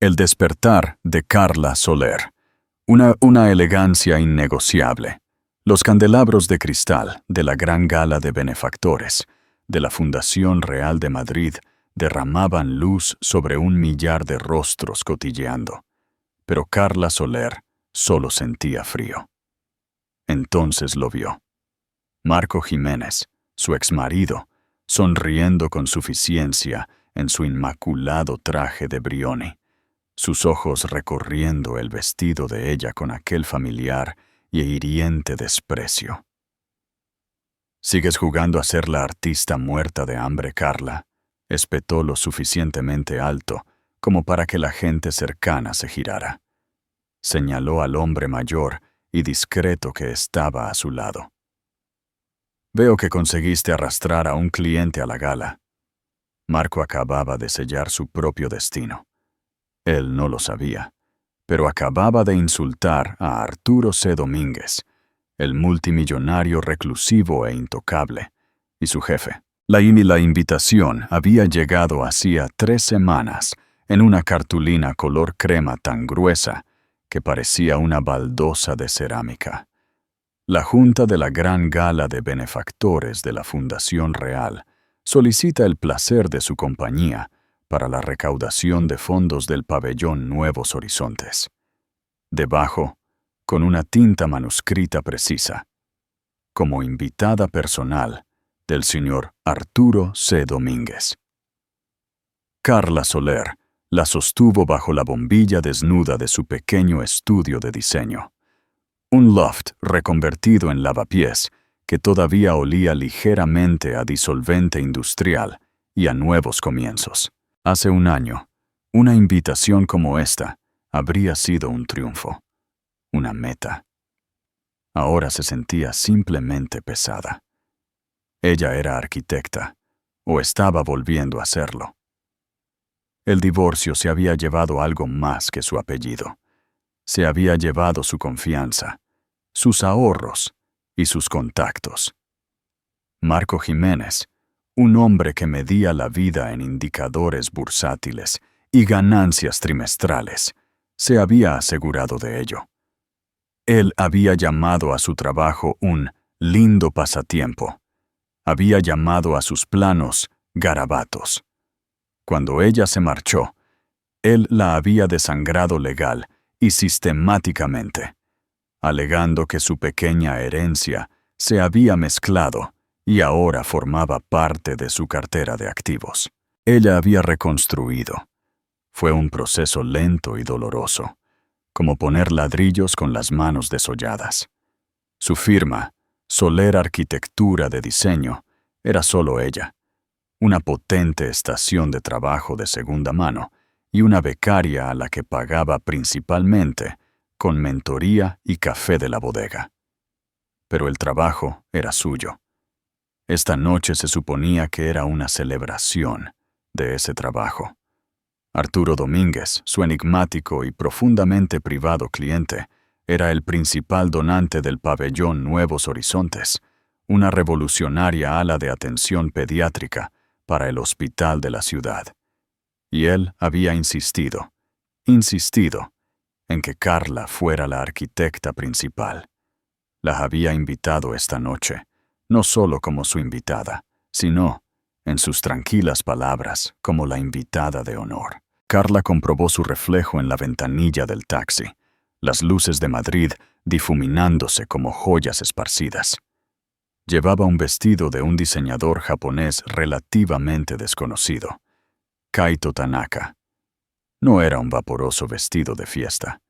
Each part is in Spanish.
El despertar de Carla Soler. Una elegancia innegociable. Los candelabros de cristal de la gran gala de benefactores de la Fundación Real de Madrid derramaban luz sobre 1.000.000 de rostros cotilleando. Pero Carla Soler solo sentía frío. Entonces lo vio. Marco Jiménez, su exmarido, sonriendo con suficiencia en su inmaculado traje de Brioni, sus ojos recorriendo el vestido de ella con aquel familiar y hiriente desprecio. ¿Sigues jugando a ser la artista muerta de hambre, Carla?, espetó lo suficientemente alto como para que la gente cercana se girara. Señaló al hombre mayor y discreto que estaba a su lado. Veo que conseguiste arrastrar a un cliente a la gala. Marco acababa de sellar su propio destino. Él no lo sabía, pero acababa de insultar a Arturo C. Domínguez, el multimillonario reclusivo e intocable, y su jefe. La invitación había llegado hacía 3 semanas en una cartulina color crema tan gruesa que parecía una baldosa de cerámica. La Junta de la Gran Gala de Benefactores de la Fundación Real solicita el placer de su compañía para la recaudación de fondos del pabellón Nuevos Horizontes. Debajo, con una tinta manuscrita precisa, como invitada personal del señor Arturo C. Domínguez. Carla Soler la sostuvo bajo la bombilla desnuda de su pequeño estudio de diseño. Un loft reconvertido en lavapiés que todavía olía ligeramente a disolvente industrial y a nuevos comienzos. Hace un año, una invitación como esta habría sido un triunfo, una meta. Ahora se sentía simplemente pesada. Ella era arquitecta, o estaba volviendo a serlo. El divorcio se había llevado algo más que su apellido. Se había llevado su confianza, sus ahorros y sus contactos. Marco Jiménez, un hombre que medía la vida en indicadores bursátiles y ganancias trimestrales, se había asegurado de ello. Él había llamado a su trabajo un lindo pasatiempo. Había llamado a sus planos garabatos. Cuando ella se marchó, él la había desangrado legal y sistemáticamente, alegando que su pequeña herencia se había mezclado y ahora formaba parte de su cartera de activos. Ella había reconstruido. Fue un proceso lento y doloroso, como poner ladrillos con las manos desolladas. Su firma, Soler Arquitectura de Diseño, era solo ella, una potente estación de trabajo de segunda mano y una becaria a la que pagaba principalmente con mentoría y café de la bodega. Pero el trabajo era suyo. Esta noche se suponía que era una celebración de ese trabajo. Arturo Domínguez, su enigmático y profundamente privado cliente, era el principal donante del pabellón Nuevos Horizontes, una revolucionaria ala de atención pediátrica para el hospital de la ciudad. Y él había insistido, en que Carla fuera la arquitecta principal. La había invitado esta noche, no solo como su invitada, sino, en sus tranquilas palabras, como la invitada de honor. Carla comprobó su reflejo en la ventanilla del taxi, las luces de Madrid difuminándose como joyas esparcidas. Llevaba un vestido de un diseñador japonés relativamente desconocido, Kaito Tanaka. No era un vaporoso vestido de fiesta.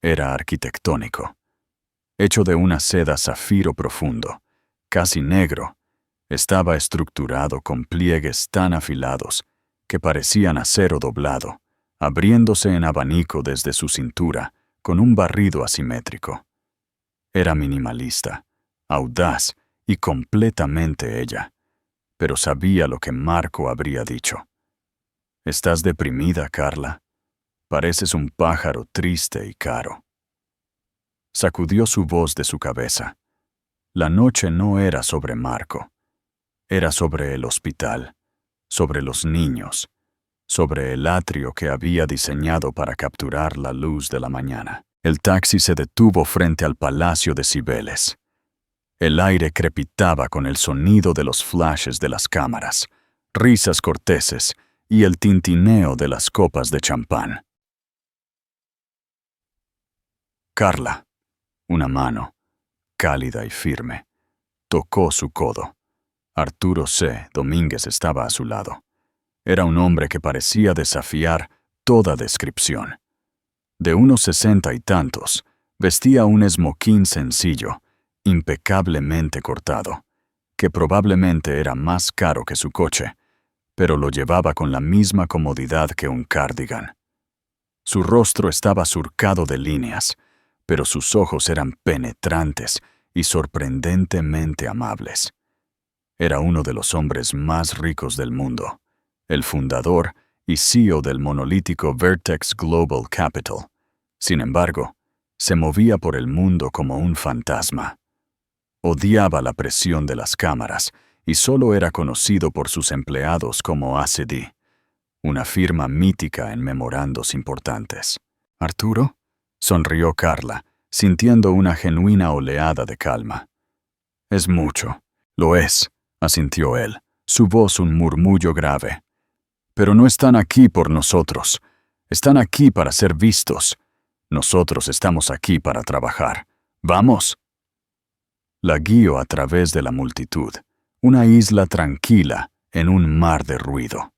Era arquitectónico. Hecho de una seda zafiro profundo, casi negro, estaba estructurado con pliegues tan afilados que parecían acero doblado, abriéndose en abanico desde su cintura con un barrido asimétrico. Era minimalista, audaz y completamente ella, pero sabía lo que Marco habría dicho. «¿Estás deprimida, Carla? Pareces un pájaro triste y caro». Sacudió su voz de su cabeza. La noche no era sobre Marco. Era sobre el hospital, sobre los niños, sobre el atrio que había diseñado para capturar la luz de la mañana. El taxi se detuvo frente al Palacio de Cibeles. El aire crepitaba con el sonido de los flashes de las cámaras, risas corteses y el tintineo de las copas de champán. Carla, una mano, cálida y firme, tocó su codo. Arturo C. Domínguez estaba a su lado. Era un hombre que parecía desafiar toda descripción. De unos 60 y tantos, vestía un esmoquín sencillo, impecablemente cortado, que probablemente era más caro que su coche, pero lo llevaba con la misma comodidad que un cardigan. Su rostro estaba surcado de líneas, pero sus ojos eran penetrantes y sorprendentemente amables. Era uno de los hombres más ricos del mundo, el fundador y CEO del monolítico Vertex Global Capital. Sin embargo, se movía por el mundo como un fantasma. Odiaba la presión de las cámaras y solo era conocido por sus empleados como ACD, una firma mítica en memorandos importantes. ¿Arturo? Sonrió Carla, sintiendo una genuina oleada de calma. Es mucho. Lo es, asintió él, su voz un murmullo grave. Pero no están aquí por nosotros. Están aquí para ser vistos. Nosotros estamos aquí para trabajar. ¿Vamos? La guió a través de la multitud, una isla tranquila en un mar de ruido.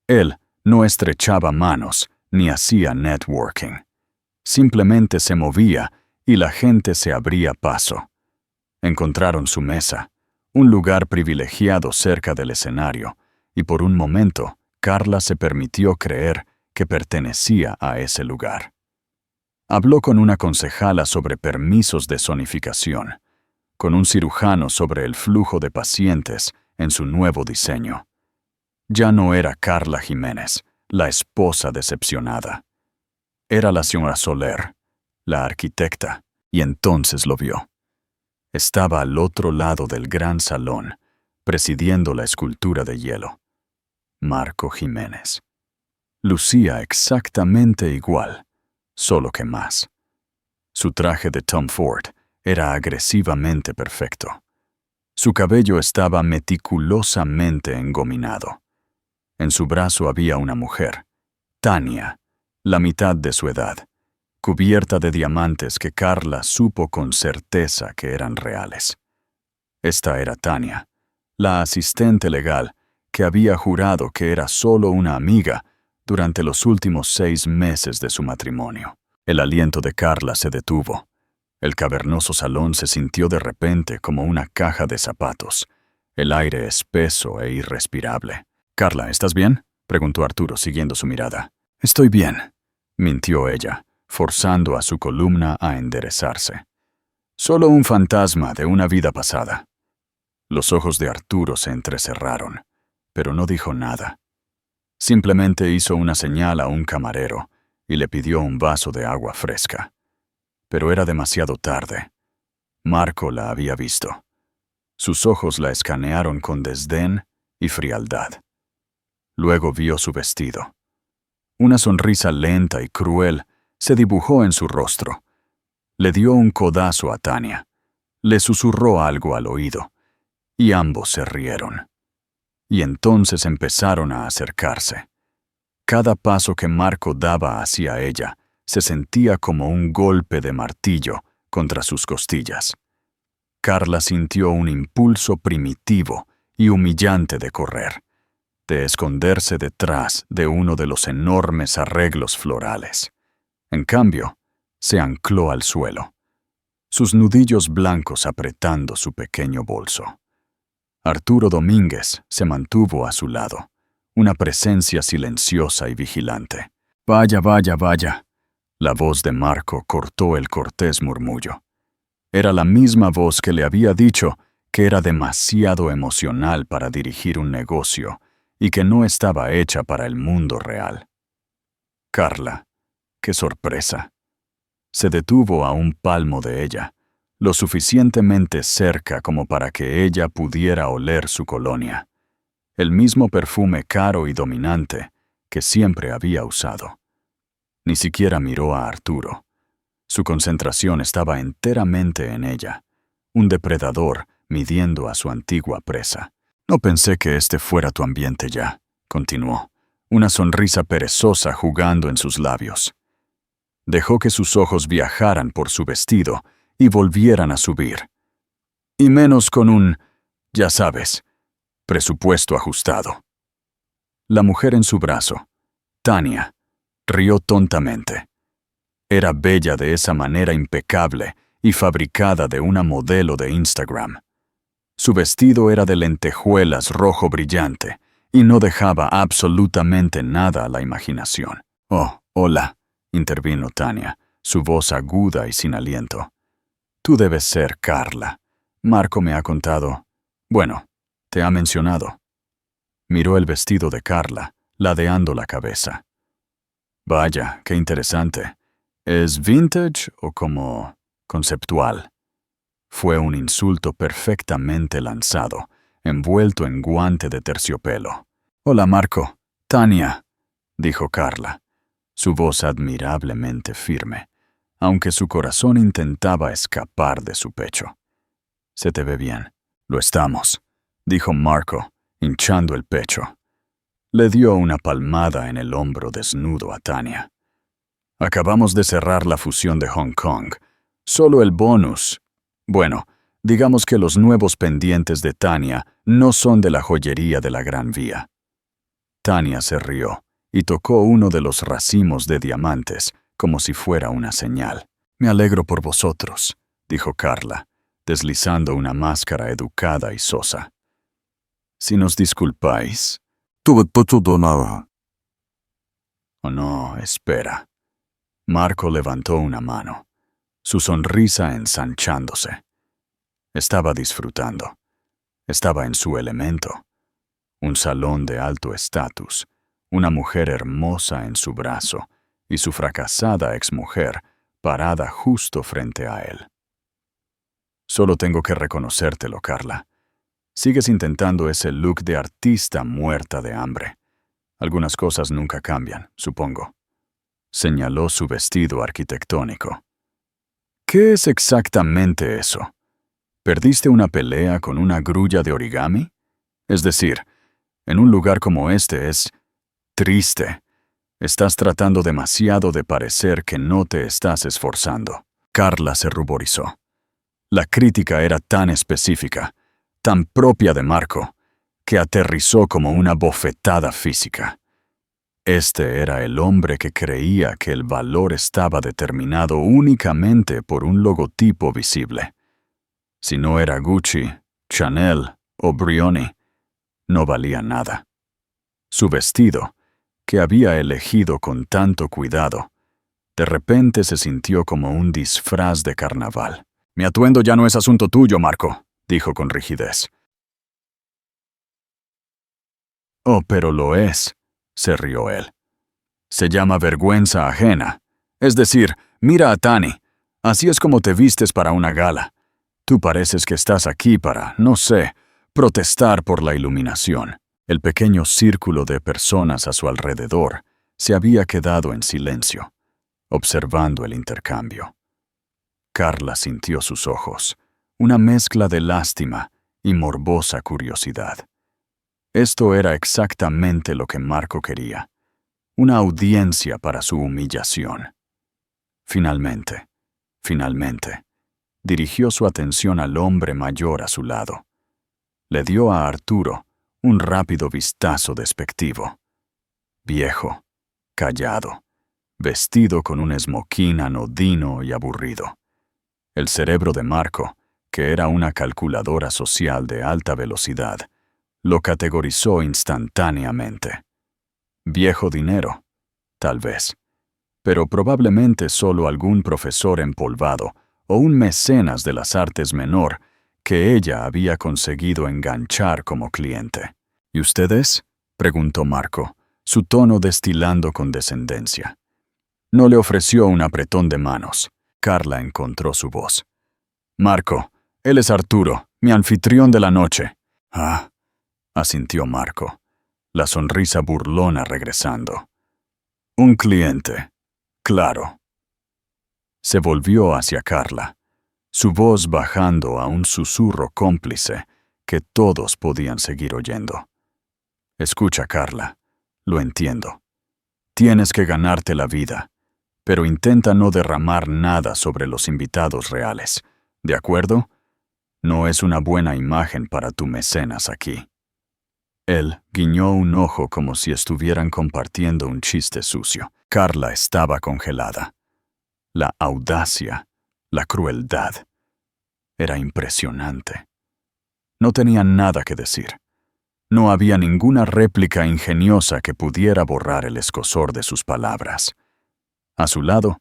Él no estrechaba manos ni hacía networking. Simplemente se movía y la gente se abría paso. Encontraron su mesa, un lugar privilegiado cerca del escenario, y por un momento Carla se permitió creer que pertenecía a ese lugar. Habló con una concejala sobre permisos de zonificación, con un cirujano sobre el flujo de pacientes en su nuevo diseño. Ya no era Carla Jiménez, la esposa decepcionada. Era la señora Soler, la arquitecta, y entonces lo vio. Estaba al otro lado del gran salón, presidiendo la escultura de hielo. Marco Jiménez. Lucía exactamente igual, solo que más. Su traje de Tom Ford era agresivamente perfecto. Su cabello estaba meticulosamente engominado. En su brazo había una mujer, Tania, la mitad de su edad, cubierta de diamantes que Carla supo con certeza que eran reales. Esta era Tania, la asistente legal que había jurado que era solo una amiga durante los últimos 6 meses de su matrimonio. El aliento de Carla se detuvo. El cavernoso salón se sintió de repente como una caja de zapatos, el aire espeso e irrespirable. «Carla, ¿estás bien?», preguntó Arturo siguiendo su mirada. «Estoy bien», mintió ella, forzando a su columna a enderezarse. «Solo un fantasma de una vida pasada». Los ojos de Arturo se entrecerraron, pero no dijo nada. Simplemente hizo una señal a un camarero y le pidió un vaso de agua fresca. Pero era demasiado tarde. Marco la había visto. Sus ojos la escanearon con desdén y frialdad. Luego vio su vestido. Una sonrisa lenta y cruel se dibujó en su rostro. Le dio un codazo a Tania. Le susurró algo al oído, y ambos se rieron. Y entonces empezaron a acercarse. Cada paso que Marco daba hacia ella se sentía como un golpe de martillo contra sus costillas. Carla sintió un impulso primitivo y humillante de correr, de esconderse detrás de uno de los enormes arreglos florales. En cambio, se ancló al suelo, sus nudillos blancos apretando su pequeño bolso. Arturo Domínguez se mantuvo a su lado, una presencia silenciosa y vigilante. «Vaya, vaya, vaya». La voz de Marco cortó el cortés murmullo. Era la misma voz que le había dicho que era demasiado emocional para dirigir un negocio y que no estaba hecha para el mundo real. Carla, qué sorpresa. Se detuvo a un palmo de ella, lo suficientemente cerca como para que ella pudiera oler su colonia. El mismo perfume caro y dominante que siempre había usado. Ni siquiera miró a Arturo. Su concentración estaba enteramente en ella, un depredador midiendo a su antigua presa. No pensé que este fuera tu ambiente ya, continuó, una sonrisa perezosa jugando en sus labios. Dejó que sus ojos viajaran por su vestido y volvieran a subir. Y menos con un, ya sabes, presupuesto ajustado. La mujer en su brazo, Tania, rió tontamente. Era bella de esa manera impecable y fabricada de una modelo de Instagram. Su vestido era de lentejuelas rojo brillante y no dejaba absolutamente nada a la imaginación. «Oh, hola», intervino Tania, su voz aguda y sin aliento. «Tú debes ser Carla. Marco me ha contado. Bueno, te ha mencionado». Miró el vestido de Carla, ladeando la cabeza. «Vaya, qué interesante. ¿Es vintage o como conceptual?» Fue un insulto perfectamente lanzado, envuelto en guante de terciopelo. «Hola, Marco. Tania», dijo Carla, su voz admirablemente firme, aunque su corazón intentaba escapar de su pecho. «Se te ve bien». «Lo estamos», dijo Marco, hinchando el pecho. Le dio una palmada en el hombro desnudo a Tania. «Acabamos de cerrar la fusión de Hong Kong. Solo el bonus. Bueno, digamos que los nuevos pendientes de Tania no son de la joyería de la Gran Vía». Tania se rió y tocó uno de los racimos de diamantes como si fuera una señal. «Me alegro por vosotros», dijo Carla, deslizando una máscara educada y sosa. «Si nos disculpáis». «Oh no, espera». Marco levantó una mano, su sonrisa ensanchándose. Estaba disfrutando. Estaba en su elemento. Un salón de alto estatus, una mujer hermosa en su brazo y su fracasada exmujer parada justo frente a él. «Solo tengo que reconocértelo, Carla. Sigues intentando ese look de artista muerta de hambre. Algunas cosas nunca cambian, supongo». Señaló su vestido arquitectónico. «¿Qué es exactamente eso? ¿Perdiste una pelea con una grulla de origami? Es decir, en un lugar como este es triste. Estás tratando demasiado de parecer que no te estás esforzando». Carla se ruborizó. La crítica era tan específica, tan propia de Marco, que aterrizó como una bofetada física. Este era el hombre que creía que el valor estaba determinado únicamente por un logotipo visible. Si no era Gucci, Chanel o Brioni, no valía nada. Su vestido, que había elegido con tanto cuidado, de repente se sintió como un disfraz de carnaval. «Mi atuendo ya no es asunto tuyo, Marco», dijo con rigidez. «Oh, pero lo es», se rió él. «Se llama vergüenza ajena. Es decir, mira a Tani. Así es como te vistes para una gala. Tú pareces que estás aquí para, no sé, protestar por la iluminación». El pequeño círculo de personas a su alrededor se había quedado en silencio, observando el intercambio. Carla sintió sus ojos, una mezcla de lástima y morbosa curiosidad. Esto era exactamente lo que Marco quería, una audiencia para su humillación. Finalmente, dirigió su atención al hombre mayor a su lado. Le dio a Arturo un rápido vistazo despectivo. Viejo, callado, vestido con un esmoquín anodino y aburrido. El cerebro de Marco, que era una calculadora social de alta velocidad, lo categorizó instantáneamente. Viejo dinero, tal vez, pero probablemente solo algún profesor empolvado o un mecenas de las artes menor que ella había conseguido enganchar como cliente. «¿Y ustedes?», preguntó Marco, su tono destilando condescendencia. No le ofreció un apretón de manos. Carla encontró su voz. «Marco, él es Arturo, mi anfitrión de la noche». «Ah», asintió Marco. la sonrisa burlona regresando. Un cliente. Claro. Se volvió hacia Carla, su voz bajando a un susurro cómplice que todos podían seguir oyendo. Escucha, Carla, lo entiendo. Tienes que ganarte la vida, pero intenta no derramar nada sobre los invitados reales, ¿de acuerdo? No es una buena imagen para tu mecenas aquí. Él guiñó un ojo como si estuvieran compartiendo un chiste sucio. Carla estaba congelada. La audacia, la crueldad. Era impresionante. No tenía nada que decir. No había ninguna réplica ingeniosa que pudiera borrar el escozor de sus palabras. A su lado,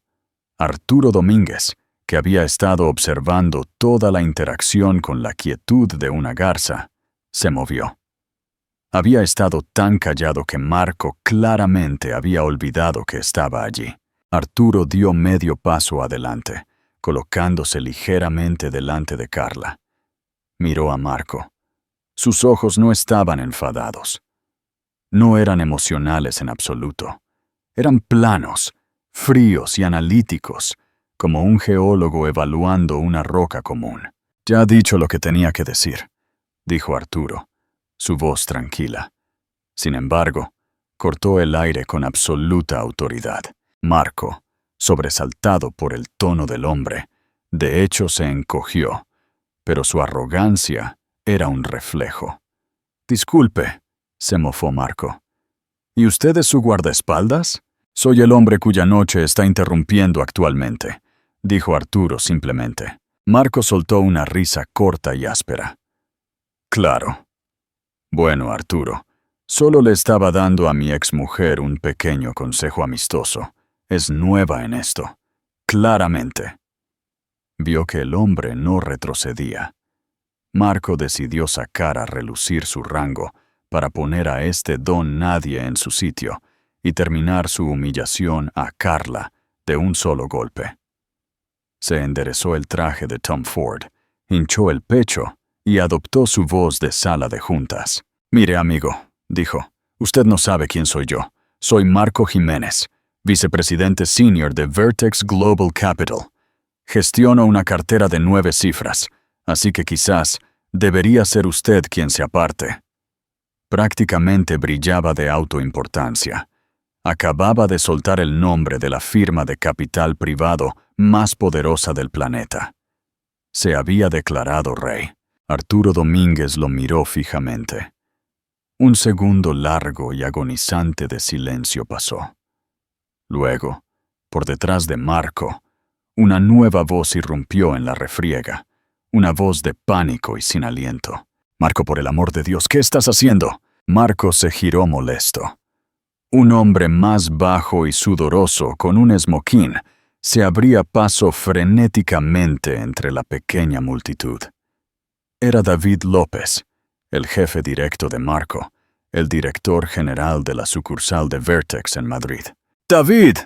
Arturo Domínguez, que había estado observando toda la interacción con la quietud de una garza, se movió. Había estado tan callado que Marco claramente había olvidado que estaba allí. Arturo dio medio paso adelante, colocándose ligeramente delante de Carla. Miró a Marco. Sus ojos no estaban enfadados. No eran emocionales en absoluto. Eran planos, fríos y analíticos, como un geólogo evaluando una roca común. Ya ha dicho lo que tenía que decir, dijo Arturo, su voz tranquila. Sin embargo, cortó el aire con absoluta autoridad. Marco, sobresaltado por el tono del hombre, de hecho se encogió, pero su arrogancia era un reflejo. Disculpe, se mofó Marco. ¿Y usted es su guardaespaldas? Soy el hombre cuya noche está interrumpiendo actualmente, dijo Arturo simplemente. Marco soltó una risa corta y áspera. Claro. Bueno, Arturo, solo le estaba dando a mi exmujer un pequeño consejo amistoso. Es nueva en esto. Claramente. Vio que el hombre no retrocedía. Marco decidió sacar a relucir su rango para poner a este don nadie en su sitio y terminar su humillación a Carla de un solo golpe. Se enderezó el traje de Tom Ford, hinchó el pecho y adoptó su voz de sala de juntas. Mire, amigo, dijo, usted no sabe quién soy yo. Soy Marco Jiménez, vicepresidente senior de Vertex Global Capital. Gestiono una cartera de 9 cifras, así que quizás debería ser usted quien se aparte. Prácticamente brillaba de autoimportancia. Acababa de soltar el nombre de la firma de capital privado más poderosa del planeta. Se había declarado rey. Arturo Domínguez lo miró fijamente. Un segundo largo y agonizante de silencio pasó. Luego, por detrás de Marco, una nueva voz irrumpió en la refriega, una voz de pánico y sin aliento. Marco, por el amor de Dios, ¿qué estás haciendo? Marco se giró molesto. Un hombre más bajo y sudoroso, con un esmoquín, se abría paso frenéticamente entre la pequeña multitud. Era David López, el jefe directo de Marco, el director general de la sucursal de Vertex en Madrid. «¡David!»,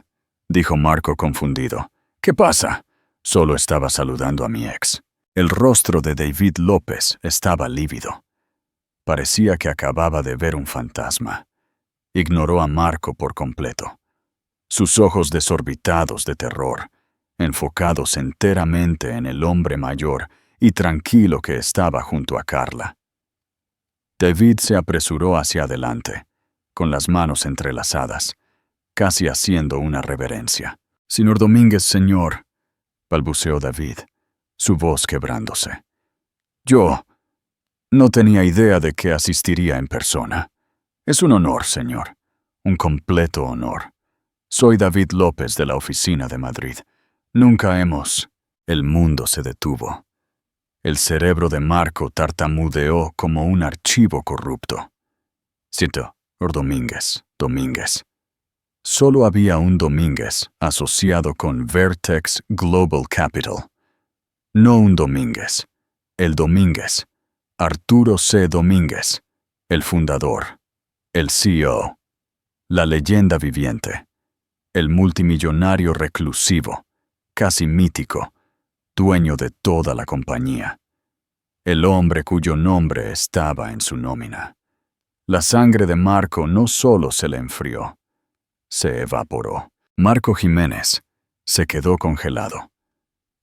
dijo Marco confundido. «¿Qué pasa?». Solo estaba saludando a mi ex. El rostro de David López estaba lívido. Parecía que acababa de ver un fantasma. Ignoró a Marco por completo. Sus ojos desorbitados de terror, enfocados enteramente en el hombre mayor y tranquilo que estaba junto a Carla. David se apresuró hacia adelante, con las manos entrelazadas, casi haciendo una reverencia. «Señor Domínguez, señor», balbuceó David, su voz quebrándose. «Yo no tenía idea de que asistiría en persona. Es un honor, señor, un completo honor. Soy David López de la oficina de Madrid. Nunca hemos...». El mundo se detuvo. El cerebro de Marco tartamudeó como un archivo corrupto. «Señor Domínguez. Solo había un Domínguez asociado con Vertex Global Capital. No un Domínguez. El Domínguez. Arturo C. Domínguez. El fundador. El CEO. La leyenda viviente. El multimillonario reclusivo, casi mítico, dueño de toda la compañía. El hombre cuyo nombre estaba en su nómina. La sangre de Marco no solo se le enfrió, se evaporó. Marco Jiménez se quedó congelado,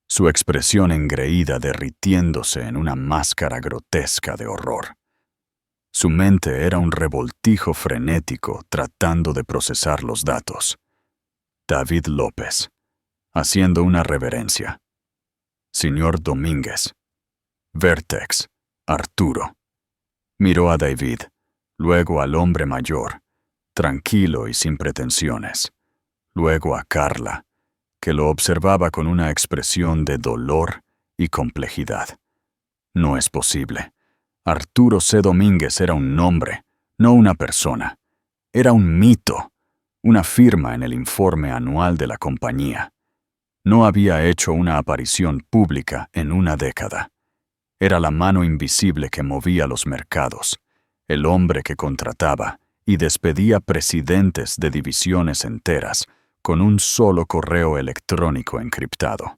su expresión engreída derritiéndose en una máscara grotesca de horror. Su mente era un revoltijo frenético tratando de procesar los datos. David López, haciendo una reverencia. Señor Domínguez. Vertex. Arturo. Miró a David, luego al hombre mayor, tranquilo y sin pretensiones, luego a Carla, que lo observaba con una expresión de dolor y complejidad. No es posible. Arturo C. Domínguez era un nombre, no una persona. Era un mito, una firma en el informe anual de la compañía. No había hecho una aparición pública en una década. Era la mano invisible que movía los mercados, el hombre que contrataba y despedía presidentes de divisiones enteras con un solo correo electrónico encriptado.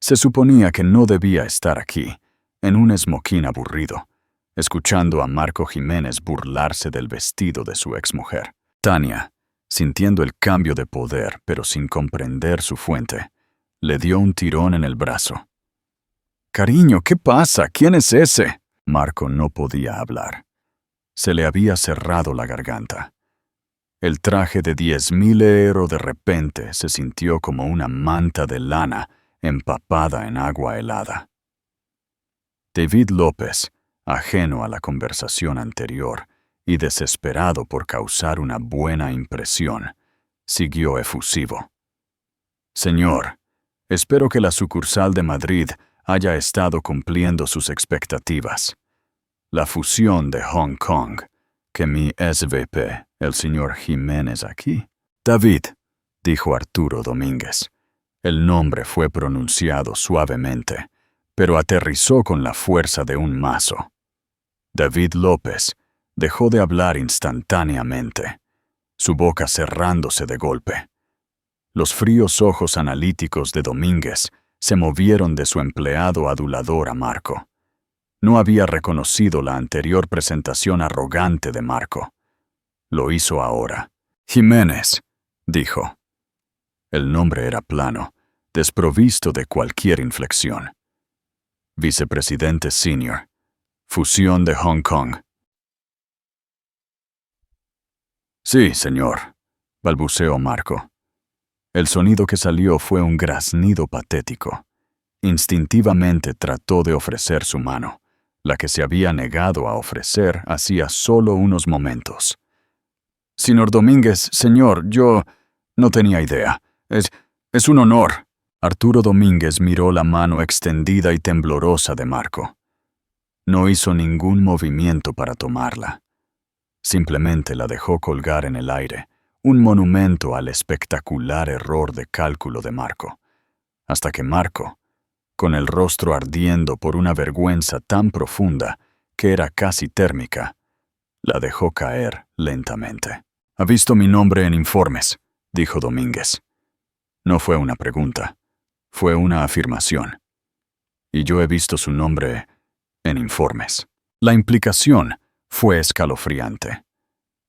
Se suponía que no debía estar aquí, en un esmoquín aburrido, escuchando a Marco Jiménez burlarse del vestido de su exmujer. Tania, sintiendo el cambio de poder pero sin comprender su fuente, le dio un tirón en el brazo. «Cariño, ¿qué pasa? ¿Quién es ese?» Marco no podía hablar. Se le había cerrado la garganta. El traje de 10.000 € de repente se sintió como una manta de lana empapada en agua helada. David López, ajeno a la conversación anterior y desesperado por causar una buena impresión, siguió efusivo. «Señor, espero que la sucursal de Madrid haya estado cumpliendo sus expectativas. La fusión de Hong Kong, que mi SVP, el señor Jiménez aquí». «David», dijo Arturo Domínguez. El nombre fue pronunciado suavemente, pero aterrizó con la fuerza de un mazo. David López dejó de hablar instantáneamente, su boca cerrándose de golpe. Los fríos ojos analíticos de Domínguez se movieron de su empleado adulador a Marco. No había reconocido la anterior presentación arrogante de Marco. Lo hizo ahora. «Jiménez», dijo. El nombre era plano, desprovisto de cualquier inflexión. Vicepresidente Senior. Fusión de Hong Kong. «Sí, señor», balbuceó Marco. El sonido que salió fue un graznido patético. Instintivamente trató de ofrecer su mano, la que se había negado a ofrecer hacía solo unos momentos. «Señor Domínguez, señor, yo no tenía idea. Es un honor». Arturo Domínguez miró la mano extendida y temblorosa de Marco. No hizo ningún movimiento para tomarla. Simplemente la dejó colgar en el aire, un monumento al espectacular error de cálculo de Marco, hasta que Marco, con el rostro ardiendo por una vergüenza tan profunda que era casi térmica, la dejó caer lentamente. «Ha visto mi nombre en informes», dijo Domínguez. No fue una pregunta, fue una afirmación. «Y yo he visto su nombre en informes». La implicación fue escalofriante.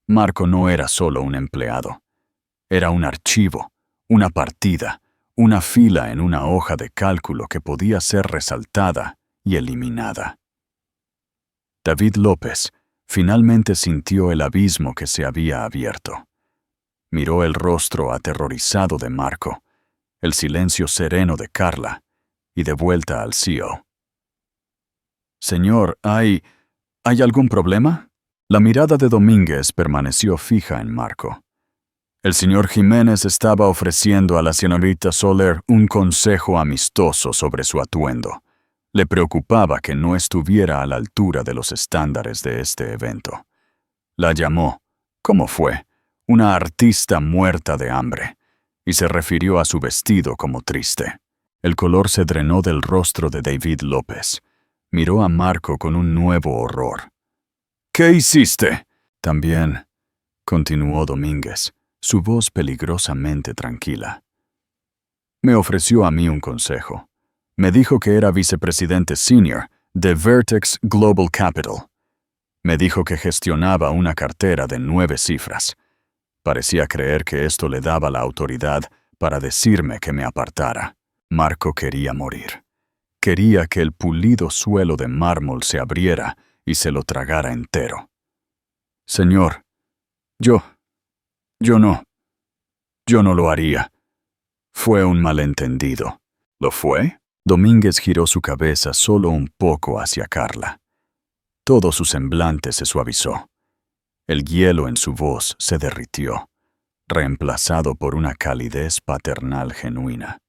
Marco no era solo un empleado. Era un archivo, una partida, una fila en una hoja de cálculo que podía ser resaltada y eliminada. David López finalmente sintió el abismo que se había abierto. Miró el rostro aterrorizado de Marco, el silencio sereno de Carla, y de vuelta al CEO. «Señor, ¿hay algún problema?» La mirada de Domínguez permaneció fija en Marco. El señor Jiménez estaba ofreciendo a la señorita Soler un consejo amistoso sobre su atuendo. Le preocupaba que no estuviera a la altura de los estándares de este evento. La llamó, ¿cómo fue?, una artista muerta de hambre, y se refirió a su vestido como triste. El color se drenó del rostro de David López. Miró a Marco con un nuevo horror. «¿Qué hiciste?» «También», continuó Domínguez, su voz peligrosamente tranquila. «Me ofreció a mí un consejo. Me dijo que era vicepresidente senior de Vertex Global Capital. Me dijo que gestionaba una cartera de 9 cifras. Parecía creer que esto le daba la autoridad para decirme que me apartara. Marco quería morir. Quería que el pulido suelo de mármol se abriera y se lo tragara entero. Señor, yo no lo haría. Fue un malentendido. ¿Lo fue? Domínguez giró su cabeza solo un poco hacia Carla. Todo su semblante se suavizó. El hielo en su voz se derritió, reemplazado por una calidez paternal genuina.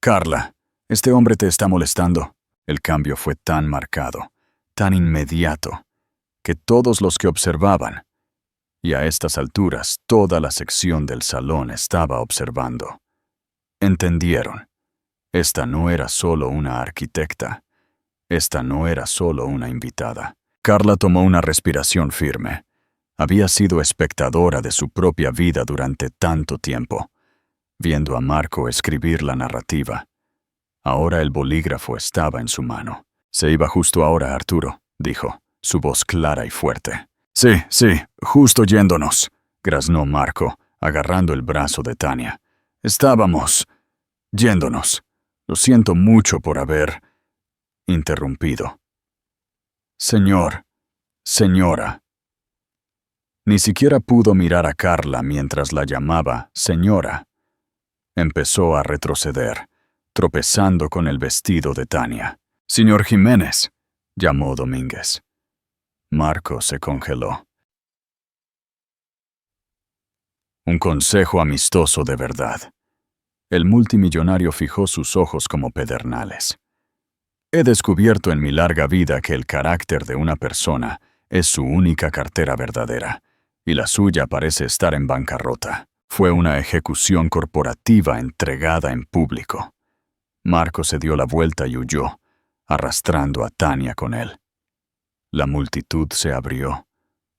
Carla, este hombre te está molestando. El cambio fue tan marcado, tan inmediato, que todos los que observaban, y a estas alturas toda la sección del salón estaba observando, entendieron. Esta no era solo una arquitecta. Esta no era solo una invitada. Carla tomó una respiración firme. Había sido espectadora de su propia vida durante tanto tiempo, viendo a Marco escribir la narrativa. Ahora el bolígrafo estaba en su mano. Se iba justo ahora, Arturo, dijo, su voz clara y fuerte. Sí, justo yéndonos, graznó Marco, agarrando el brazo de Tania. Estábamos yéndonos. Lo siento mucho por haber interrumpido. Señor, señora. Ni siquiera pudo mirar a Carla mientras la llamaba señora. Empezó a retroceder, tropezando con el vestido de Tania. Señor Jiménez, llamó Domínguez. Marco se congeló. Un consejo amistoso de verdad. El multimillonario fijó sus ojos como pedernales. He descubierto en mi larga vida que el carácter de una persona es su única cartera verdadera, y la suya parece estar en bancarrota. Fue una ejecución corporativa entregada en público. Marco se dio la vuelta y huyó, arrastrando a Tania con él. La multitud se abrió,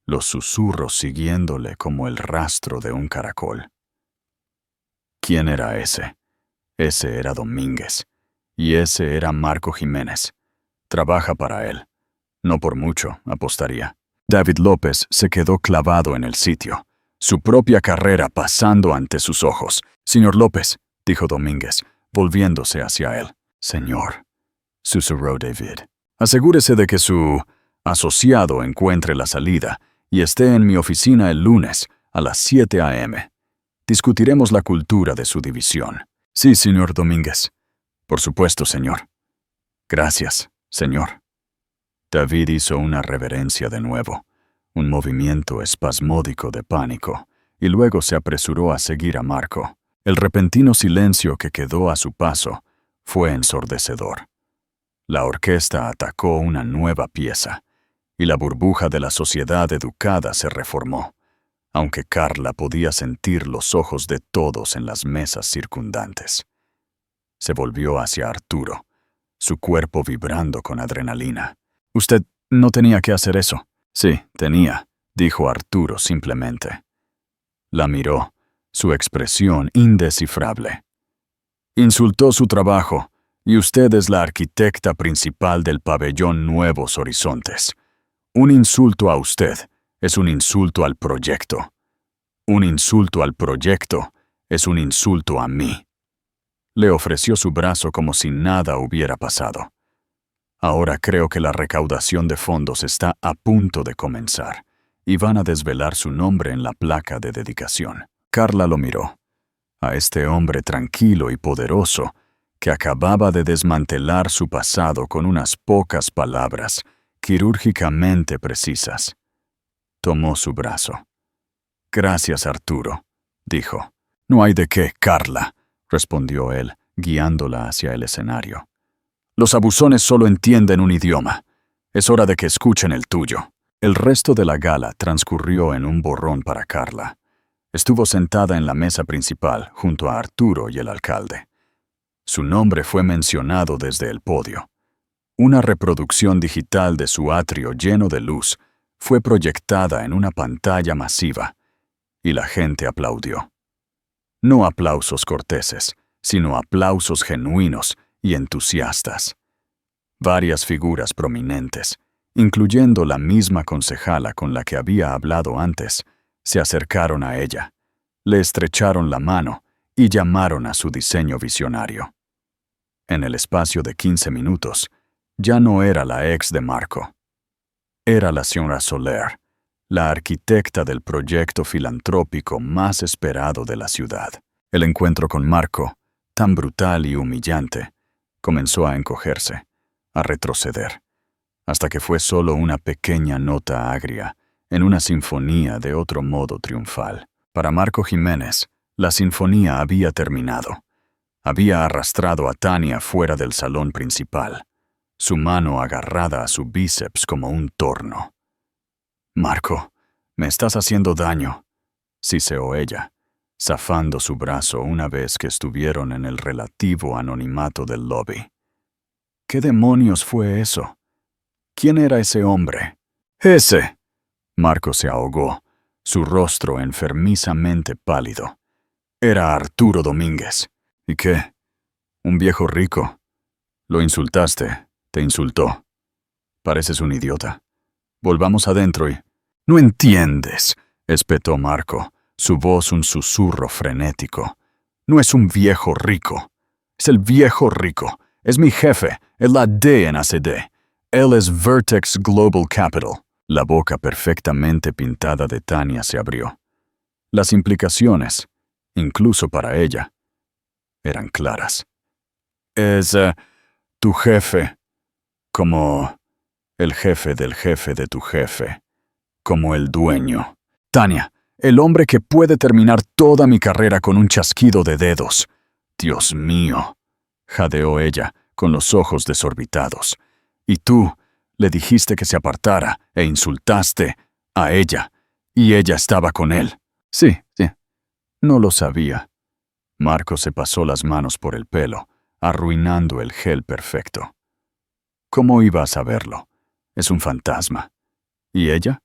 los susurros siguiéndole como el rastro de un caracol. ¿Quién era ese? Ese era Domínguez. Y ese era Marco Jiménez. Trabaja para él. No por mucho, apostaría. David López se quedó clavado en el sitio, su propia carrera pasando ante sus ojos. Señor López, dijo Domínguez, volviéndose hacia él. Señor, susurró David. Asegúrese de que su asociado encuentre la salida y esté en mi oficina el lunes a las 7 a.m. Discutiremos la cultura de su división. Sí, señor Domínguez. Por supuesto, señor. Gracias, señor. David hizo una reverencia de nuevo, un movimiento espasmódico de pánico, y luego se apresuró a seguir a Marco. El repentino silencio que quedó a su paso fue ensordecedor. La orquesta atacó una nueva pieza, y la burbuja de la sociedad educada se reformó, aunque Carla podía sentir los ojos de todos en las mesas circundantes. Se volvió hacia Arturo, su cuerpo vibrando con adrenalina. «Usted no tenía que hacer eso». «Sí, tenía», dijo Arturo simplemente. La miró, su expresión indescifrable. «Insultó su trabajo, y usted es la arquitecta principal del pabellón Nuevos Horizontes. Un insulto a usted es un insulto al proyecto. Un insulto al proyecto es un insulto a mí». Le ofreció su brazo como si nada hubiera pasado. «Ahora creo que la recaudación de fondos está a punto de comenzar, y van a desvelar su nombre en la placa de dedicación». Carla lo miró. A este hombre tranquilo y poderoso, que acababa de desmantelar su pasado con unas pocas palabras, quirúrgicamente precisas. Tomó su brazo. «Gracias, Arturo», dijo. «No hay de qué, Carla», respondió él, guiándola hacia el escenario. «Los abusones solo entienden un idioma. Es hora de que escuchen el tuyo». El resto de la gala transcurrió en un borrón para Carla. Estuvo sentada en la mesa principal junto a Arturo y el alcalde. Su nombre fue mencionado desde el podio. Una reproducción digital de su atrio lleno de luz fue proyectada en una pantalla masiva, y la gente aplaudió. No aplausos corteses, sino aplausos genuinos y entusiastas. Varias figuras prominentes, incluyendo la misma concejala con la que había hablado antes, se acercaron a ella, le estrecharon la mano y llamaron a su diseño visionario. En el espacio de 15 minutos, ya no era la ex de Marco. Era la señora Soler, la arquitecta del proyecto filantrópico más esperado de la ciudad. El encuentro con Marco, tan brutal y humillante, comenzó a encogerse, a retroceder, hasta que fue solo una pequeña nota agria en una sinfonía de otro modo triunfal. Para Marco Jiménez, la sinfonía había terminado. Había arrastrado a Tania fuera del salón principal, su mano agarrada a su bíceps como un torno. «Marco, me estás haciendo daño», siseó ella, zafando su brazo una vez que estuvieron en el relativo anonimato del lobby. ¿Qué demonios fue eso? ¿Quién era ese hombre? ¡Ese! Marco se ahogó, su rostro enfermizamente pálido. Era Arturo Domínguez. ¿Y qué? ¿Un viejo rico? Lo insultaste, te insultó. Pareces un idiota. Volvamos adentro y... «No entiendes», espetó Marco, su voz un susurro frenético. «No es un viejo rico. Es el viejo rico. Es mi jefe, es la D en ACD. Él es Vertex Global Capital». La boca perfectamente pintada de Tania se abrió. Las implicaciones, incluso para ella, eran claras. «Es tu jefe, como el jefe de tu jefe, como el dueño. Tania, el hombre que puede terminar toda mi carrera con un chasquido de dedos. Dios mío», jadeó ella, con los ojos desorbitados. «Y tú le dijiste que se apartara e insultaste a ella, y ella estaba con él». Sí. No lo sabía. Marco se pasó las manos por el pelo, arruinando el gel perfecto. ¿Cómo iba a saberlo? Es un fantasma. ¿Y ella?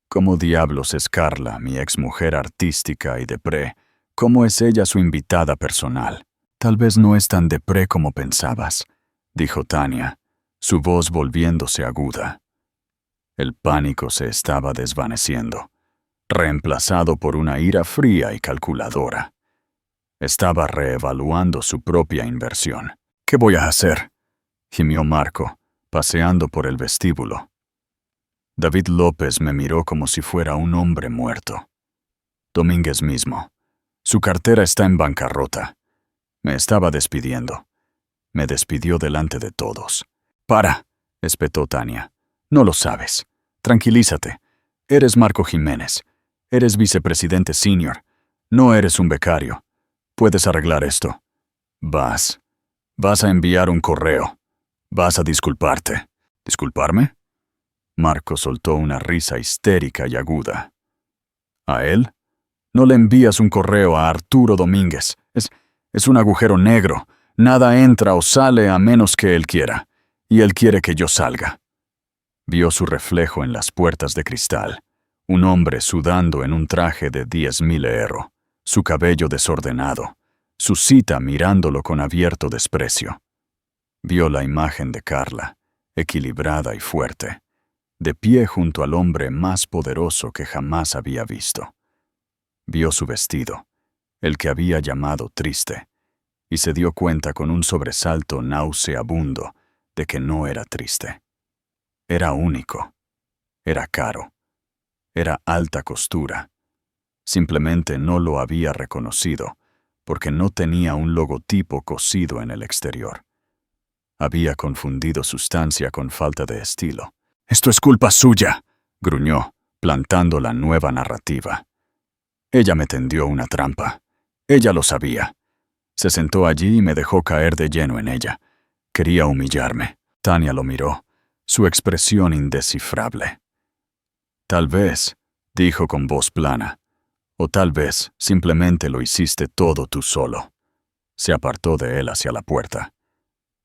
¿Cómo diablos es Carla, mi exmujer artística y depré? ¿Cómo es ella su invitada personal? Tal vez no es tan depré como pensabas, dijo Tania, su voz volviéndose aguda. El pánico se estaba desvaneciendo, reemplazado por una ira fría y calculadora. Estaba reevaluando su propia inversión. «¿Qué voy a hacer?», gimió Marco, paseando por el vestíbulo. David López me miró como si fuera un hombre muerto. Domínguez mismo. Su cartera está en bancarrota. Me estaba despidiendo. Me despidió delante de todos. «Para», espetó Tania. «No lo sabes. Tranquilízate. Eres Marco Jiménez. Eres vicepresidente senior. No eres un becario. Puedes arreglar esto. Vas a enviar un correo. Vas a disculparte». «¿Disculparme?» Marco soltó una risa histérica y aguda. ¿A él? No le envías un correo a Arturo Domínguez. Es un agujero negro. Nada entra o sale a menos que él quiera. Y él quiere que yo salga. Vio su reflejo en las puertas de cristal. Un hombre sudando en un traje de 10.000 €, su cabello desordenado, su cita mirándolo con abierto desprecio. Vio la imagen de Carla, equilibrada y fuerte, de pie junto al hombre más poderoso que jamás había visto. Vio su vestido, el que había llamado triste, y se dio cuenta con un sobresalto nauseabundo de que no era triste. Era único, era caro, era alta costura. Simplemente no lo había reconocido, porque no tenía un logotipo cosido en el exterior. Había confundido sustancia con falta de estilo. «Esto es culpa suya», gruñó, plantando la nueva narrativa. «Ella me tendió una trampa. Ella lo sabía. Se sentó allí y me dejó caer de lleno en ella. Quería humillarme». Tania lo miró, su expresión indescifrable. «Tal vez», dijo con voz plana, «o tal vez simplemente lo hiciste todo tú solo». Se apartó de él hacia la puerta.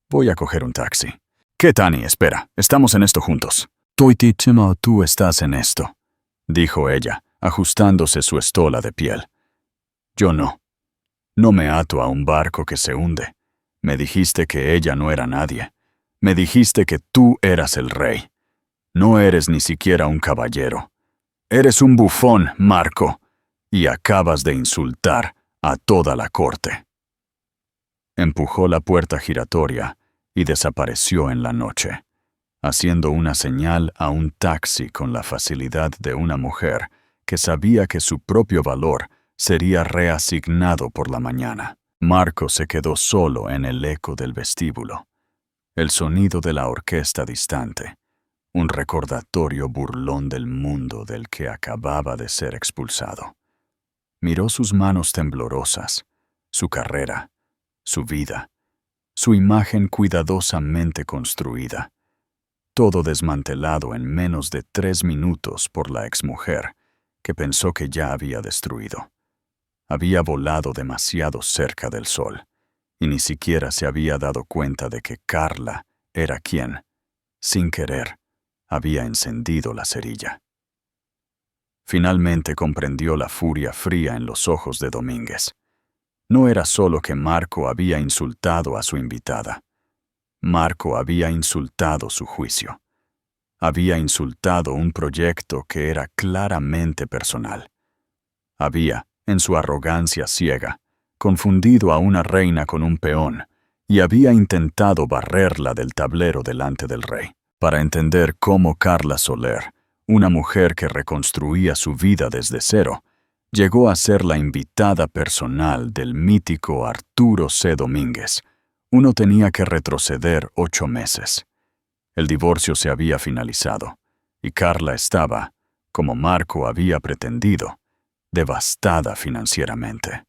«Voy a coger un taxi». «¿Qué, Tani? Espera, estamos en esto juntos». «Tú estás en esto», dijo ella, ajustándose su estola de piel. «Yo no. No me ato a un barco que se hunde. Me dijiste que ella no era nadie. Me dijiste que tú eras el rey. No eres ni siquiera un caballero. Eres un bufón, Marco, y acabas de insultar a toda la corte. Empujó la puerta giratoria y desapareció en la noche, haciendo una señal a un taxi con la facilidad de una mujer que sabía que su propio valor sería reasignado por la mañana. Marco se quedó solo en el eco del vestíbulo. El sonido de la orquesta distante, un recordatorio burlón del mundo del que acababa de ser expulsado. Miró sus manos temblorosas, su carrera, su vida, su imagen cuidadosamente construida, todo desmantelado en menos de 3 minutos por la exmujer, que pensó que ya había destruido. Había volado demasiado cerca del sol, y ni siquiera se había dado cuenta de que Carla era quien, sin querer, había encendido la cerilla. Finalmente comprendió la furia fría en los ojos de Domínguez. No era solo que Marco había insultado a su invitada. Marco había insultado su juicio. Había insultado un proyecto que era claramente personal. Había, en su arrogancia ciega, confundido a una reina con un peón y había intentado barrerla del tablero delante del rey. Para entender cómo Carla Soler, una mujer que reconstruía su vida desde cero, llegó a ser la invitada personal del mítico Arturo C. Domínguez, uno tenía que retroceder 8 meses. El divorcio se había finalizado, y Carla estaba, como Marco había pretendido, devastada financieramente.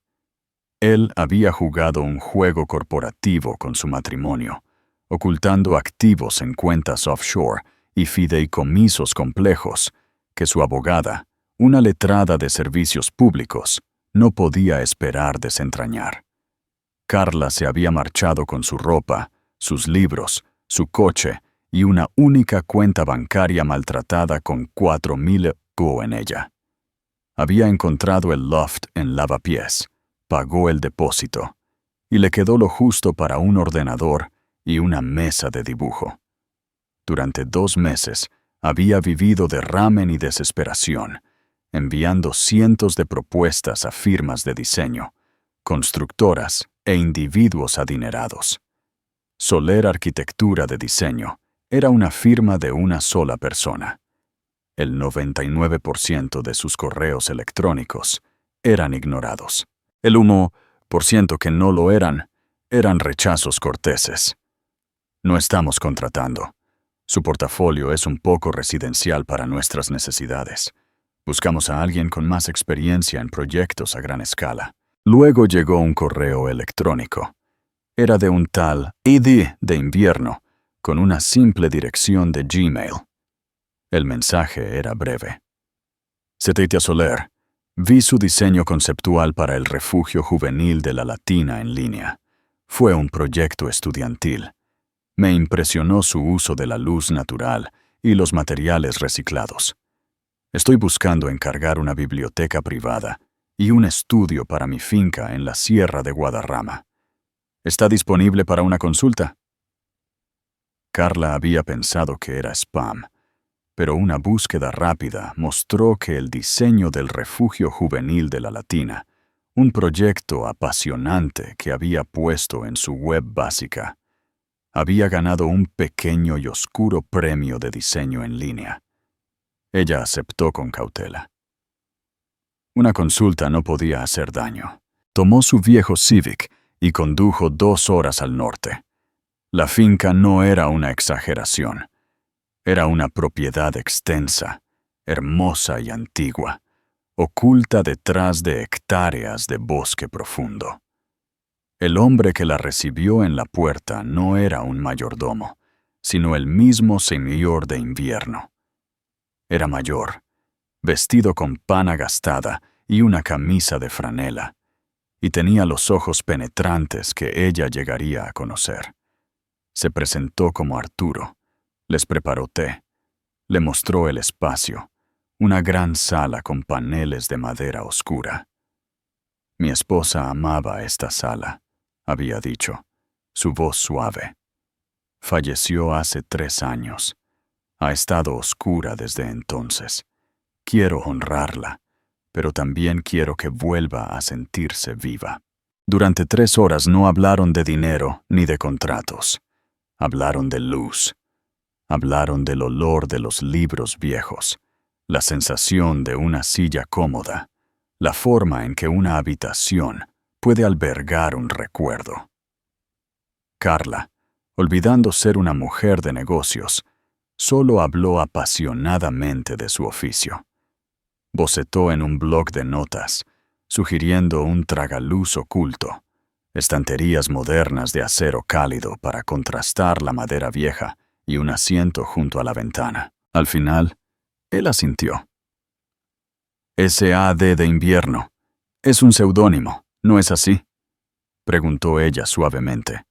Él había jugado un juego corporativo con su matrimonio, ocultando activos en cuentas offshore y fideicomisos complejos que su abogada, una letrada de servicios públicos, no podía esperar desentrañar. Carla se había marchado con su ropa, sus libros, su coche y una única cuenta bancaria maltratada con 4,000 € en ella. Había encontrado el loft en Lavapiés, pagó el depósito, y le quedó lo justo para un ordenador y una mesa de dibujo. Durante 2 meses había vivido de ramen y desesperación, enviando cientos de propuestas a firmas de diseño, constructoras e individuos adinerados. Soler Arquitectura de Diseño era una firma de una sola persona. El 99% de sus correos electrónicos eran ignorados. El 1% que no lo eran rechazos corteses. No estamos contratando. Su portafolio es un poco residencial para nuestras necesidades. Buscamos a alguien con más experiencia en proyectos a gran escala. Luego llegó un correo electrónico. Era de un tal ID de invierno, con una simple dirección de Gmail. El mensaje era breve. Seteitia Soler, vi su diseño conceptual para el refugio juvenil de la Latina en línea. Fue un proyecto estudiantil. Me impresionó su uso de la luz natural y los materiales reciclados. Estoy buscando encargar una biblioteca privada y un estudio para mi finca en la Sierra de Guadarrama. ¿Está disponible para una consulta? Carla había pensado que era spam, pero una búsqueda rápida mostró que el diseño del refugio juvenil de la Latina, un proyecto apasionante que había puesto en su web básica, había ganado un pequeño y oscuro premio de diseño en línea. Ella aceptó con cautela. Una consulta no podía hacer daño. Tomó su viejo Civic y condujo 2 horas al norte. La finca no era una exageración. Era una propiedad extensa, hermosa y antigua, oculta detrás de hectáreas de bosque profundo. El hombre que la recibió en la puerta no era un mayordomo, sino el mismo señor de invierno. Era mayor, vestido con pana gastada y una camisa de franela, y tenía los ojos penetrantes que ella llegaría a conocer. Se presentó como Arturo, les preparó té, le mostró el espacio, una gran sala con paneles de madera oscura. Mi esposa amaba esta sala, había dicho, su voz suave. Falleció hace 3 años. Ha estado oscura desde entonces. Quiero honrarla, pero también quiero que vuelva a sentirse viva. Durante 3 horas no hablaron de dinero ni de contratos. Hablaron de luz. Hablaron del olor de los libros viejos, la sensación de una silla cómoda, la forma en que una habitación puede albergar un recuerdo. Carla, olvidando ser una mujer de negocios, solo habló apasionadamente de su oficio. Bocetó en un bloc de notas, sugiriendo un tragaluz oculto, estanterías modernas de acero cálido para contrastar la madera vieja y un asiento junto a la ventana. Al final, él asintió. S.A.D. de invierno. Es un seudónimo, ¿no es así?, preguntó ella suavemente.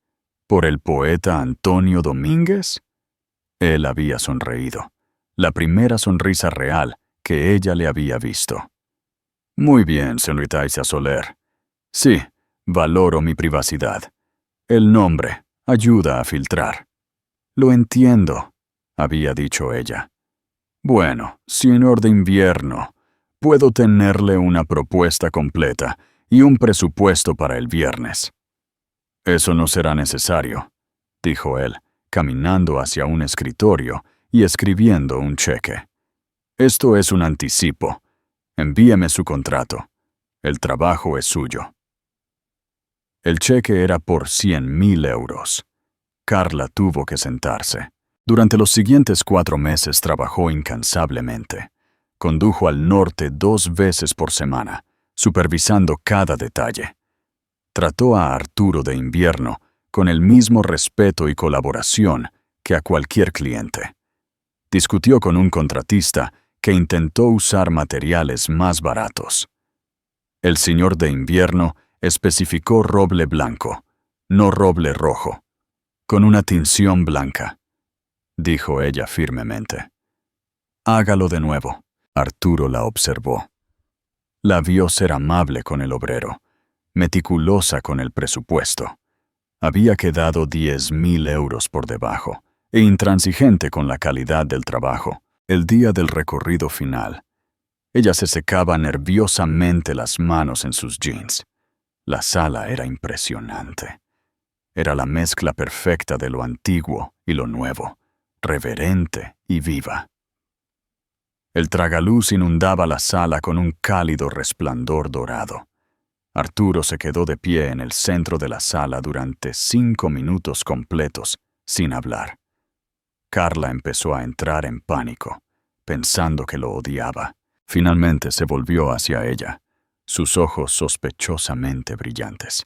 ¿Por el poeta Antonio Domínguez? Él había sonreído, la primera sonrisa real que ella le había visto. Muy bien, señorita Isa Soler. Sí, valoro mi privacidad. El nombre ayuda a filtrar. Lo entiendo, había dicho ella. Bueno, señor de invierno, puedo tenerle una propuesta completa y un presupuesto para el viernes. Eso no será necesario, dijo él, caminando hacia un escritorio y escribiendo un cheque. Esto es un anticipo. Envíeme su contrato. El trabajo es suyo. El cheque era por 100.000 euros. Carla tuvo que sentarse. Durante los siguientes 4 meses trabajó incansablemente. Condujo al norte 2 veces por semana, supervisando cada detalle. Trató a Arturo de invierno con el mismo respeto y colaboración que a cualquier cliente. Discutió con un contratista que intentó usar materiales más baratos. El señor de invierno especificó roble blanco, no roble rojo, con una tinción blanca, dijo ella firmemente. Hágalo de nuevo. Arturo la observó. La vio ser amable con el obrero, meticulosa con el presupuesto. Había quedado 10.000 euros por debajo e intransigente con la calidad del trabajo. El día del recorrido final, ella se secaba nerviosamente las manos en sus jeans. La sala era impresionante. Era la mezcla perfecta de lo antiguo y lo nuevo, reverente y viva. El tragaluz inundaba la sala con un cálido resplandor dorado. Arturo se quedó de pie en el centro de la sala durante 5 minutos completos, sin hablar. Carla empezó a entrar en pánico, pensando que lo odiaba. Finalmente se volvió hacia ella, sus ojos sospechosamente brillantes.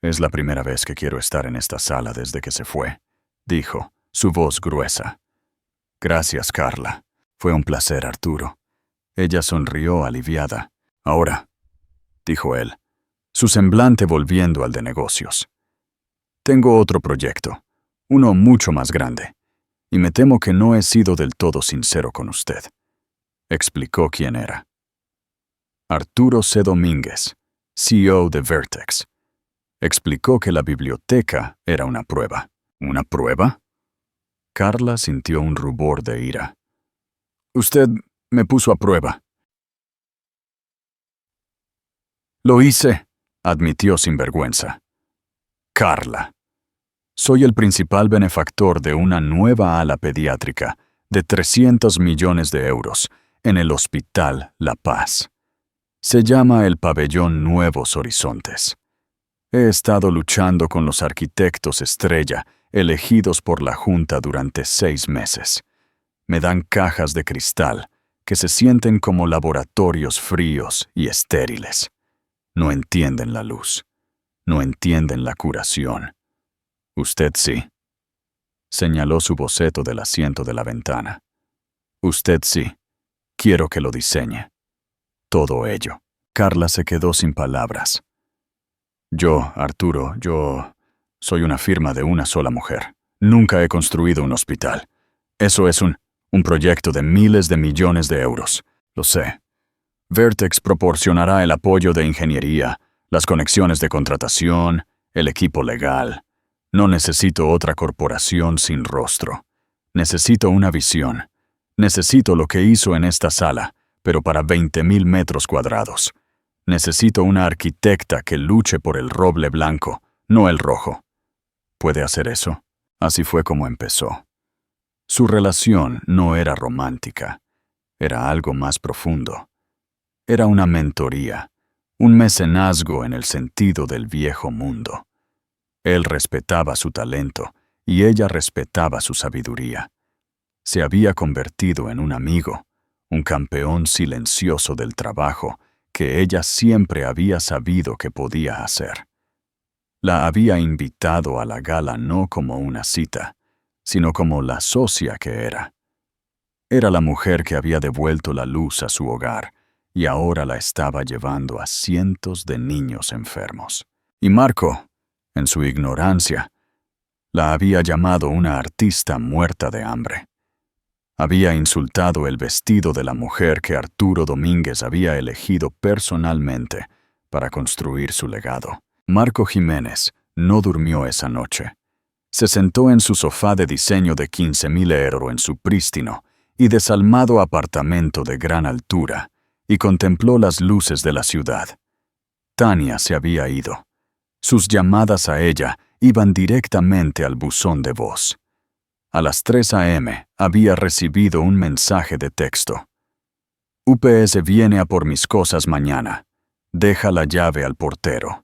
Es la primera vez que quiero estar en esta sala desde que se fue, dijo, su voz gruesa. Gracias, Carla. Fue un placer, Arturo. Ella sonrió aliviada. Ahora, dijo él, su semblante volviendo al de negocios. Tengo otro proyecto, uno mucho más grande, y me temo que no he sido del todo sincero con usted. Explicó quién era. Arturo C. Domínguez, CEO de Vertex. Explicó que la biblioteca era una prueba. ¿Una prueba? Carla sintió un rubor de ira. Usted me puso a prueba. Lo hice, admitió sin vergüenza. Carla. Soy el principal benefactor de una nueva ala pediátrica de 300 millones de euros en el Hospital La Paz. Se llama el Pabellón Nuevos Horizontes. He estado luchando con los arquitectos estrella elegidos por la Junta durante 6 meses. Me dan cajas de cristal que se sienten como laboratorios fríos y estériles. No entienden la luz. No entienden la curación. Usted sí. Señaló su boceto del asiento de la ventana. Usted sí. Quiero que lo diseñe. Todo ello. Carla se quedó sin palabras. Arturo, soy una firma de una sola mujer. Nunca he construido un hospital. Eso es un proyecto de miles de millones de euros. Lo sé. Vertex proporcionará el apoyo de ingeniería, las conexiones de contratación, el equipo legal. No necesito otra corporación sin rostro. Necesito una visión. Necesito lo que hizo en esta sala, pero para 20.000 metros cuadrados. Necesito una arquitecta que luche por el roble blanco, no el rojo. ¿Puede hacer eso? Así fue como empezó. Su relación no era romántica, era algo más profundo. Era una mentoría, un mecenazgo en el sentido del viejo mundo. Él respetaba su talento y ella respetaba su sabiduría. Se había convertido en un amigo, un campeón silencioso del trabajo que ella siempre había sabido que podía hacer. La había invitado a la gala no como una cita, sino como la socia que era. Era la mujer que había devuelto la luz a su hogar y ahora la estaba llevando a cientos de niños enfermos. Y Marco, en su ignorancia, la había llamado una artista muerta de hambre. Había insultado el vestido de la mujer que Arturo Domínguez había elegido personalmente para construir su legado. Marco Jiménez no durmió esa noche. Se sentó en su sofá de diseño de 15.000 € en su prístino y desalmado apartamento de gran altura y contempló las luces de la ciudad. Tania se había ido. Sus llamadas a ella iban directamente al buzón de voz. A las 3 a.m. había recibido un mensaje de texto. UPS viene a por mis cosas mañana. Deja la llave al portero.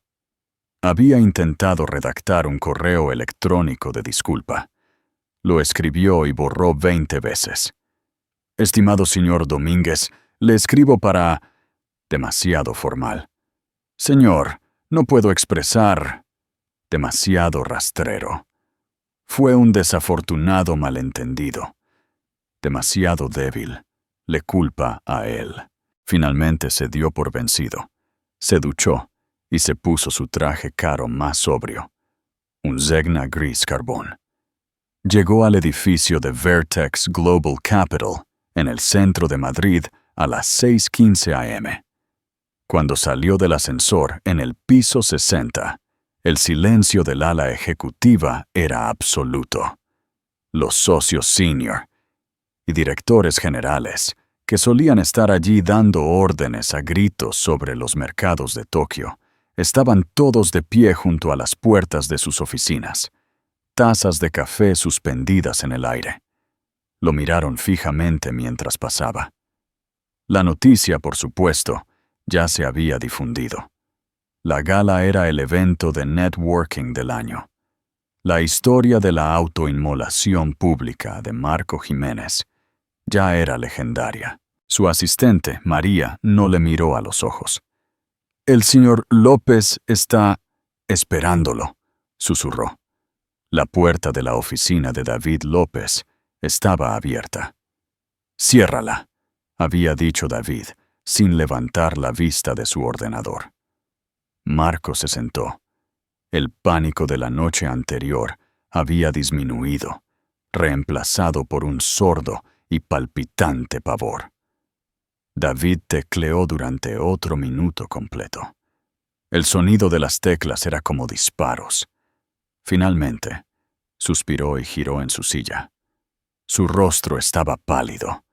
Había intentado redactar un correo electrónico de disculpa. Lo escribió y borró 20 veces. Estimado señor Domínguez, le escribo para... Demasiado formal. Señor, no puedo expresar... Demasiado rastrero. Fue un desafortunado malentendido. Demasiado débil. Le culpa a él. Finalmente se dio por vencido. Se duchó y se puso su traje caro más sobrio. Un Zegna gris carbón. Llegó al edificio de Vertex Global Capital, en el centro de Madrid, a las 6:15 a.m. Cuando salió del ascensor en el piso 60, el silencio del ala ejecutiva era absoluto. Los socios senior y directores generales, que solían estar allí dando órdenes a gritos sobre los mercados de Tokio, estaban todos de pie junto a las puertas de sus oficinas, tazas de café suspendidas en el aire. Lo miraron fijamente mientras pasaba. La noticia, por supuesto, ya se había difundido. La gala era el evento de networking del año. La historia de la autoinmolación pública de Marco Jiménez ya era legendaria. Su asistente, María, no le miró a los ojos. «El señor López está esperándolo», susurró. La puerta de la oficina de David López estaba abierta. «Ciérrala», había dicho David, sin levantar la vista de su ordenador. Marco se sentó. El pánico de la noche anterior había disminuido, reemplazado por un sordo y palpitante pavor. David tecleó durante otro minuto completo. El sonido de las teclas era como disparos. Finalmente, suspiró y giró en su silla. Su rostro estaba pálido,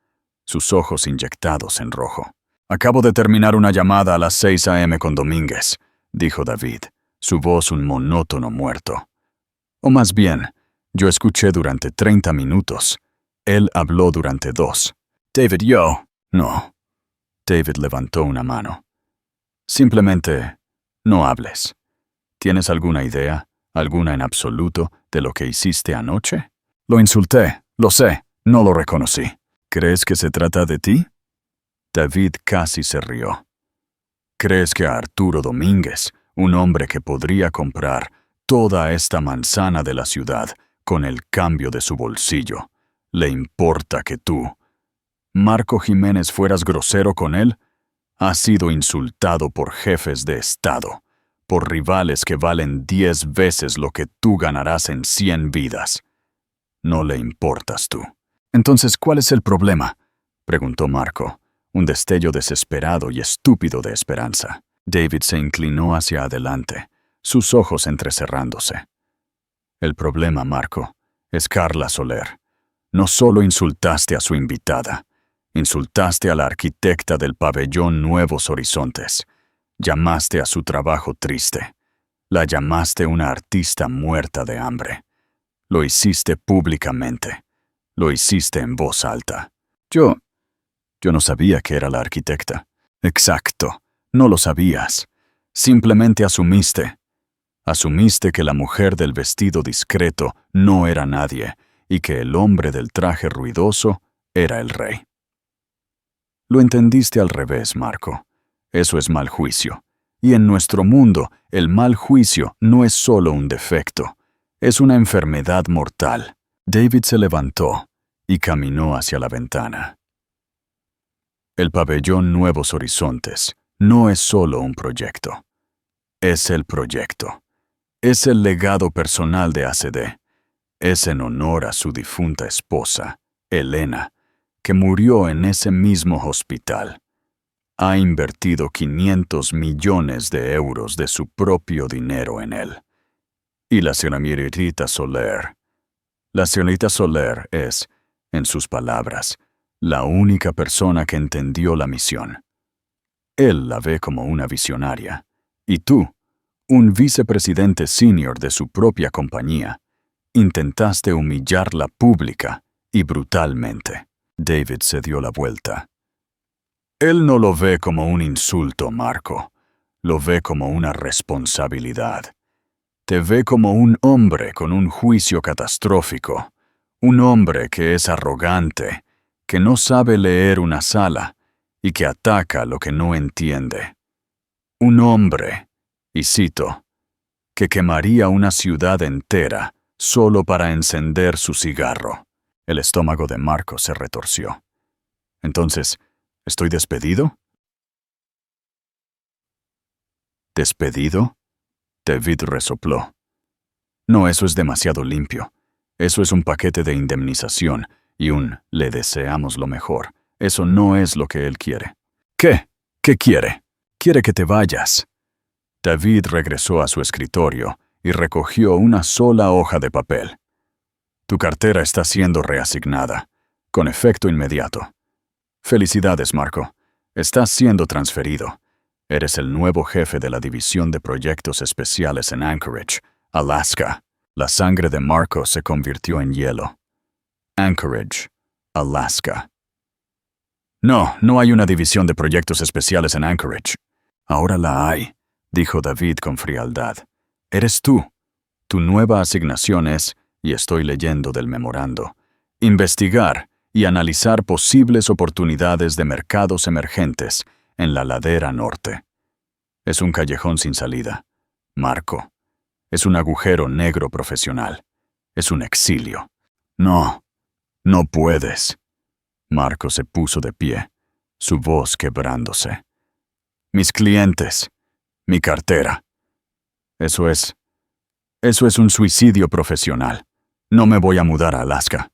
sus ojos inyectados en rojo. «Acabo de terminar una llamada a las 6 a.m. con Domínguez», dijo David, su voz un monótono muerto. O más bien, yo escuché durante 30 minutos. Él habló durante 2. «David, yo...» «No». David levantó una mano. «Simplemente, no hables. ¿Tienes alguna idea, alguna en absoluto, de lo que hiciste anoche?» «Lo insulté, lo sé, no lo reconocí». «¿Crees que se trata de ti?» David casi se rió. «¿Crees que a Arturo Domínguez, un hombre que podría comprar toda esta manzana de la ciudad con el cambio de su bolsillo, le importa que tú, Marco Jiménez, fueras grosero con él? Has sido insultado por jefes de Estado, por rivales que valen 10 veces lo que tú ganarás en 100 vidas. No le importas tú». «Entonces, ¿cuál es el problema?», preguntó Marco, un destello desesperado y estúpido de esperanza. David se inclinó hacia adelante, sus ojos entrecerrándose. «El problema, Marco, es Carla Soler. No solo insultaste a su invitada, insultaste a la arquitecta del pabellón Nuevos Horizontes. Llamaste a su trabajo triste. La llamaste una artista muerta de hambre. Lo hiciste públicamente. Lo hiciste en voz alta. Yo no sabía que era la arquitecta. Exacto, no lo sabías. Simplemente asumiste. Asumiste que la mujer del vestido discreto no era nadie y que el hombre del traje ruidoso era el rey. Lo entendiste al revés, Marco. Eso es mal juicio. Y en nuestro mundo, el mal juicio no es solo un defecto, es una enfermedad mortal. David se levantó y caminó hacia la ventana. El pabellón Nuevos Horizontes no es solo un proyecto. Es el proyecto. Es el legado personal de ACD. Es en honor a su difunta esposa, Elena, que murió en ese mismo hospital. Ha invertido 500 millones de euros de su propio dinero en él. Y la señorita Soler. La señorita Soler es, en sus palabras, la única persona que entendió la misión. Él la ve como una visionaria. Y tú, un vicepresidente senior de su propia compañía, intentaste humillarla pública y brutalmente. David se dio la vuelta. Él no lo ve como un insulto, Marco. Lo ve como una responsabilidad. Te ve como un hombre con un juicio catastrófico. Un hombre que es arrogante, que no sabe leer una sala y que ataca lo que no entiende. Un hombre, y cito, que quemaría una ciudad entera solo para encender su cigarro. El estómago de Marco se retorció. Entonces, ¿estoy despedido? ¿Despedido? David resopló. No, eso es demasiado limpio. Eso es un paquete de indemnización y un le deseamos lo mejor. Eso no es lo que él quiere. ¿Qué? ¿Qué quiere? Quiere que te vayas. David regresó a su escritorio y recogió una sola hoja de papel. Tu cartera está siendo reasignada, con efecto inmediato. Felicidades, Marco. Estás siendo transferido. Eres el nuevo jefe de la División de Proyectos Especiales en Anchorage, Alaska. La sangre de Marco se convirtió en hielo. Anchorage, Alaska. No hay una división de proyectos especiales en Anchorage. Ahora la hay, dijo David con frialdad. Eres tú. Tu nueva asignación es, y estoy leyendo del memorando, investigar y analizar posibles oportunidades de mercados emergentes en la ladera norte. Es un callejón sin salida, Marco. Es un agujero negro profesional. Es un exilio. No puedes. Marco se puso de pie, su voz quebrándose. Mis clientes, mi cartera. Eso es un suicidio profesional. No me voy a mudar a Alaska.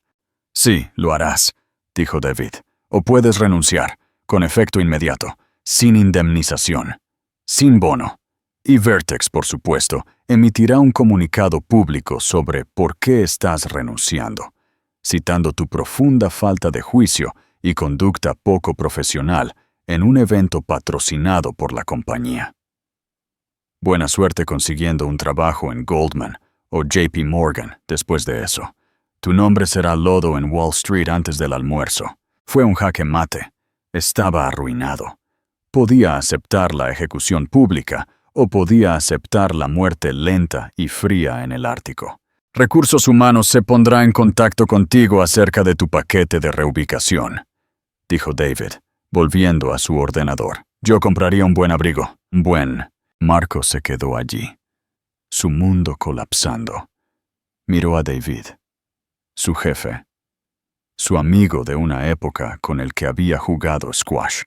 Sí, lo harás, dijo David. O puedes renunciar, con efecto inmediato, sin indemnización, sin bono. Y Vertex, por supuesto, emitirá un comunicado público sobre por qué estás renunciando, citando tu profunda falta de juicio y conducta poco profesional en un evento patrocinado por la compañía. Buena suerte consiguiendo un trabajo en Goldman o JP Morgan después de eso. Tu nombre será lodo en Wall Street antes del almuerzo. Fue un jaque mate. Estaba arruinado. Podía aceptar la ejecución pública o podía aceptar la muerte lenta y fría en el Ártico. Recursos Humanos se pondrá en contacto contigo acerca de tu paquete de reubicación, dijo David, volviendo a su ordenador. Yo compraría un buen abrigo. Marco se quedó allí, su mundo colapsando. Miró a David, su jefe, su amigo de una época con el que había jugado squash.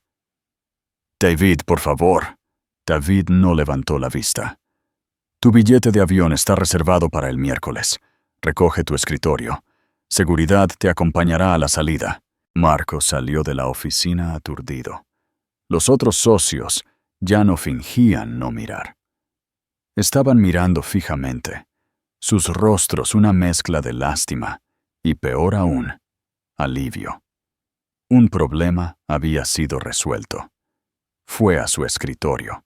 David, por favor. David no levantó la vista. Tu billete de avión está reservado para el miércoles. Recoge tu escritorio. Seguridad te acompañará a la salida. Marco salió de la oficina aturdido. Los otros socios ya no fingían no mirar. Estaban mirando fijamente, sus rostros una mezcla de lástima y, peor aún, alivio. Un problema había sido resuelto. Fue a su escritorio.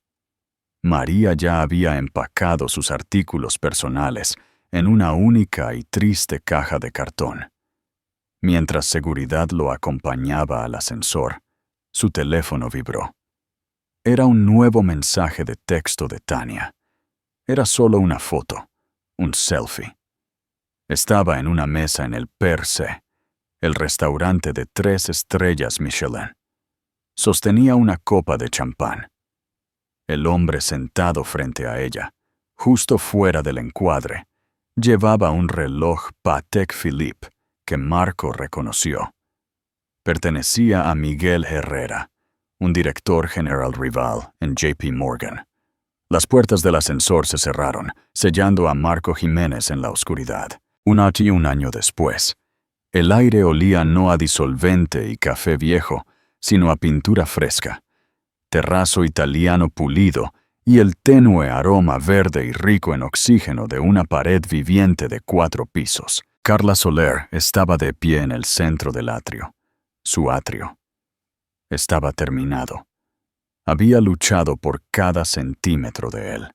María ya había empacado sus artículos personales en una única y triste caja de cartón. Mientras seguridad lo acompañaba al ascensor, su teléfono vibró. Era un nuevo mensaje de texto de Tania. Era solo una foto, un selfie. Estaba en una mesa en el Per Se, el restaurante de 3 estrellas Michelin. Sostenía una copa de champán. El hombre sentado frente a ella, justo fuera del encuadre, llevaba un reloj Patek Philippe que Marco reconoció. Pertenecía a Miguel Herrera, un director general rival en JP Morgan. Las puertas del ascensor se cerraron, sellando a Marco Jiménez en la oscuridad. Un año después, el aire olía no a disolvente y café viejo, sino a pintura fresca, terrazo italiano pulido y el tenue aroma verde y rico en oxígeno de una pared viviente de 4 pisos. Carla Soler estaba de pie en el centro del atrio. Su atrio estaba terminado. Había luchado por cada centímetro de él.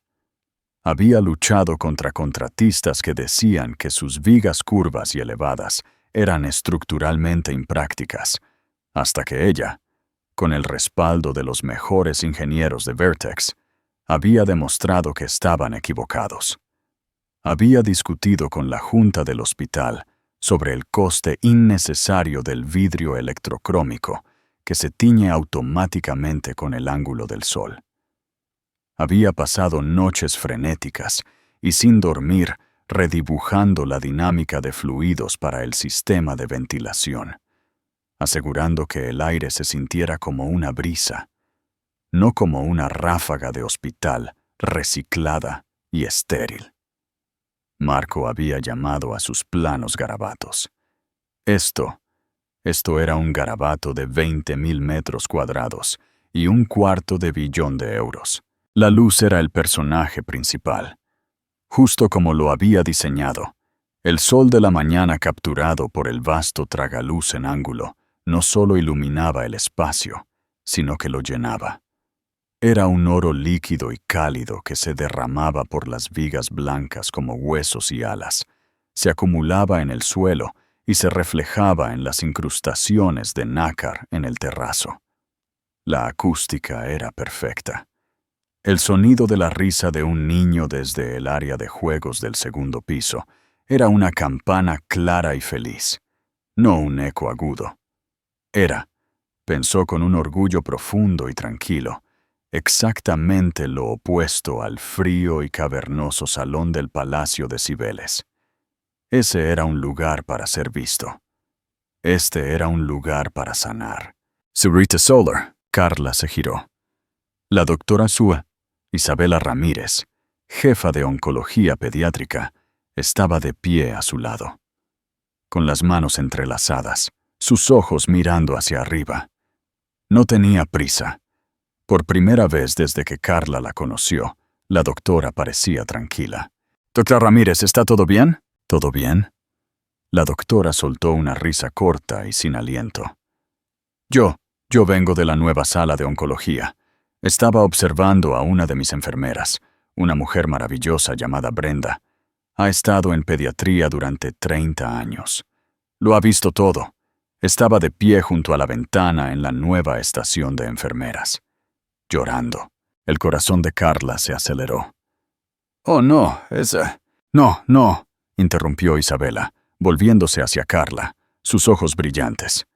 Había luchado contra contratistas que decían que sus vigas curvas y elevadas eran estructuralmente imprácticas, hasta que ella, con el respaldo de los mejores ingenieros de Vertex, había demostrado que estaban equivocados. Había discutido con la junta del hospital sobre el coste innecesario del vidrio electrocrómico que se tiñe automáticamente con el ángulo del sol. Había pasado noches frenéticas y sin dormir redibujando la dinámica de fluidos para el sistema de ventilación, asegurando que el aire se sintiera como una brisa, no como una ráfaga de hospital reciclada y estéril. Marco había llamado a sus planos garabatos. Esto era un garabato de 20.000 metros cuadrados y $250 millones. La luz era el personaje principal. Justo como lo había diseñado, el sol de la mañana capturado por el vasto tragaluz en ángulo no solo iluminaba el espacio, sino que lo llenaba. Era un oro líquido y cálido que se derramaba por las vigas blancas como huesos y alas, se acumulaba en el suelo y se reflejaba en las incrustaciones de nácar en el terrazo. La acústica era perfecta. El sonido de la risa de un niño desde el área de juegos del segundo piso era una campana clara y feliz, no un eco agudo. Era, pensó con un orgullo profundo y tranquilo, exactamente lo opuesto al frío y cavernoso salón del Palacio de Cibeles. Ese era un lugar para ser visto. Este era un lugar para sanar. Señorita Soler, Carla se giró. La doctora Sua, Isabela Ramírez, jefa de oncología pediátrica, estaba de pie a su lado, con las manos entrelazadas, sus ojos mirando hacia arriba. No tenía prisa. Por primera vez desde que Carla la conoció, la doctora parecía tranquila. «Doctora Ramírez, ¿está todo bien?» «¿Todo bien?» La doctora soltó una risa corta y sin aliento. Yo vengo de la nueva sala de oncología. Estaba observando a una de mis enfermeras, una mujer maravillosa llamada Brenda. Ha estado en pediatría durante 30 años. Lo ha visto todo. Estaba de pie junto a la ventana en la nueva estación de enfermeras, llorando. El corazón de Carla se aceleró. «Oh, no, No», interrumpió Isabela, volviéndose hacia Carla, sus ojos brillantes.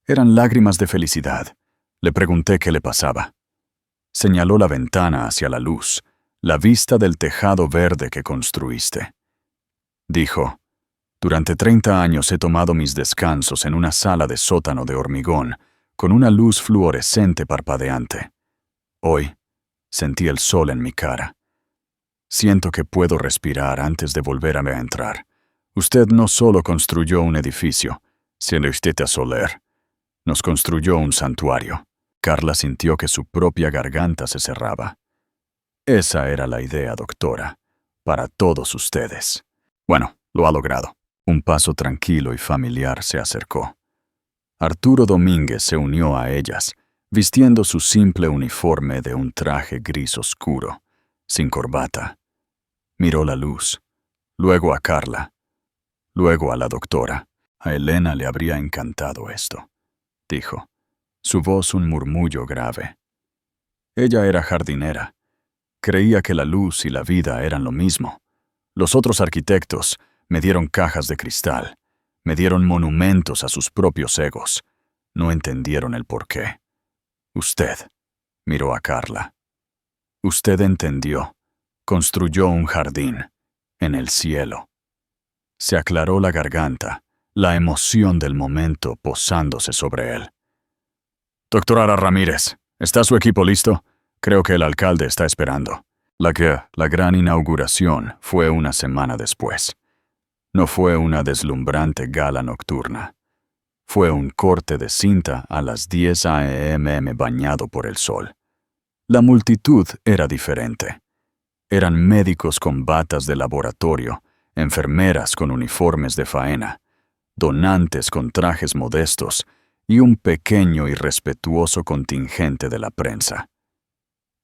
Eran lágrimas de felicidad. Le pregunté qué le pasaba. Señaló la ventana hacia la luz, la vista del tejado verde que construiste. Dijo, «Durante 30 años he tomado mis descansos en una sala de sótano de hormigón, con una luz fluorescente parpadeante. Hoy sentí el sol en mi cara. Siento que puedo respirar antes de volver a entrar. Usted no solo construyó un edificio, señorita Soler, nos construyó un santuario». Carla sintió que su propia garganta se cerraba. Esa era la idea, doctora, para todos ustedes. Bueno, lo ha logrado. Un paso tranquilo y familiar se acercó. Arturo Domínguez se unió a ellas, vistiendo su simple uniforme de un traje gris oscuro, sin corbata. Miró la luz, luego a Carla, luego a la doctora. A Elena le habría encantado esto, dijo, su voz un murmullo grave. Ella era jardinera. Creía que la luz y la vida eran lo mismo. Los otros arquitectos me dieron cajas de cristal, me dieron monumentos a sus propios egos. No entendieron el porqué. Usted, miró a Carla. Usted entendió. Construyó un jardín, en el cielo. Se aclaró la garganta, la emoción del momento posándose sobre él. Doctora Ramírez, ¿está su equipo listo? Creo que el alcalde está esperando. La gran inauguración fue una semana después. No fue una deslumbrante gala nocturna. Fue un corte de cinta a las 10 a.m. bañado por el sol. La multitud era diferente. Eran médicos con batas de laboratorio, enfermeras con uniformes de faena, donantes con trajes modestos y un pequeño y respetuoso contingente de la prensa.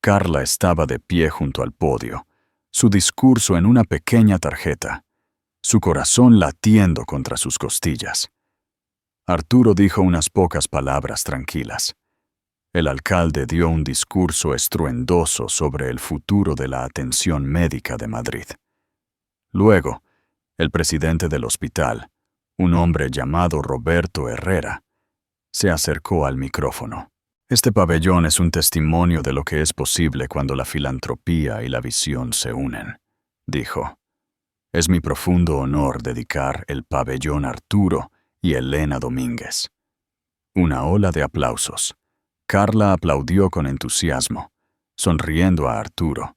Carla estaba de pie junto al podio, su discurso en una pequeña tarjeta, su corazón latiendo contra sus costillas. Arturo dijo unas pocas palabras tranquilas. El alcalde dio un discurso estruendoso sobre el futuro de la atención médica de Madrid. Luego, el presidente del hospital, un hombre llamado Roberto Herrera, se acercó al micrófono. Este pabellón es un testimonio de lo que es posible cuando la filantropía y la visión se unen, dijo. Es mi profundo honor dedicar el pabellón Arturo y Elena Domínguez. Una ola de aplausos. Carla aplaudió con entusiasmo, sonriendo a Arturo,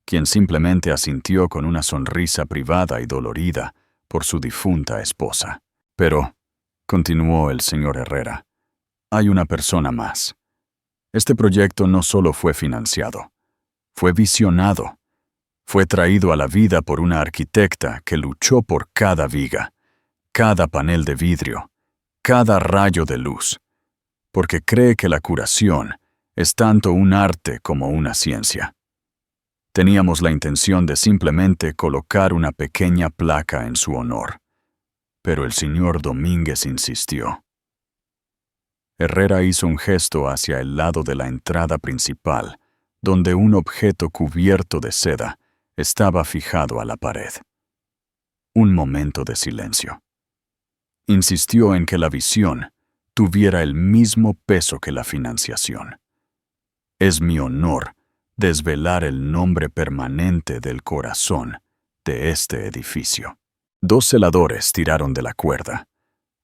quien simplemente asintió con una sonrisa privada y dolorida por su difunta esposa. Pero, continuó el señor Herrera, hay una persona más. Este proyecto no solo fue financiado, fue visionado. Fue traído a la vida por una arquitecta que luchó por cada viga, cada panel de vidrio, cada rayo de luz, porque cree que la curación es tanto un arte como una ciencia. Teníamos la intención de simplemente colocar una pequeña placa en su honor, pero el señor Domínguez insistió. Herrera hizo un gesto hacia el lado de la entrada principal, donde un objeto cubierto de seda estaba fijado a la pared. Un momento de silencio. Insistió en que la visión tuviera el mismo peso que la financiación. Es mi honor desvelar el nombre permanente del corazón de este edificio. 2 celadores tiraron de la cuerda.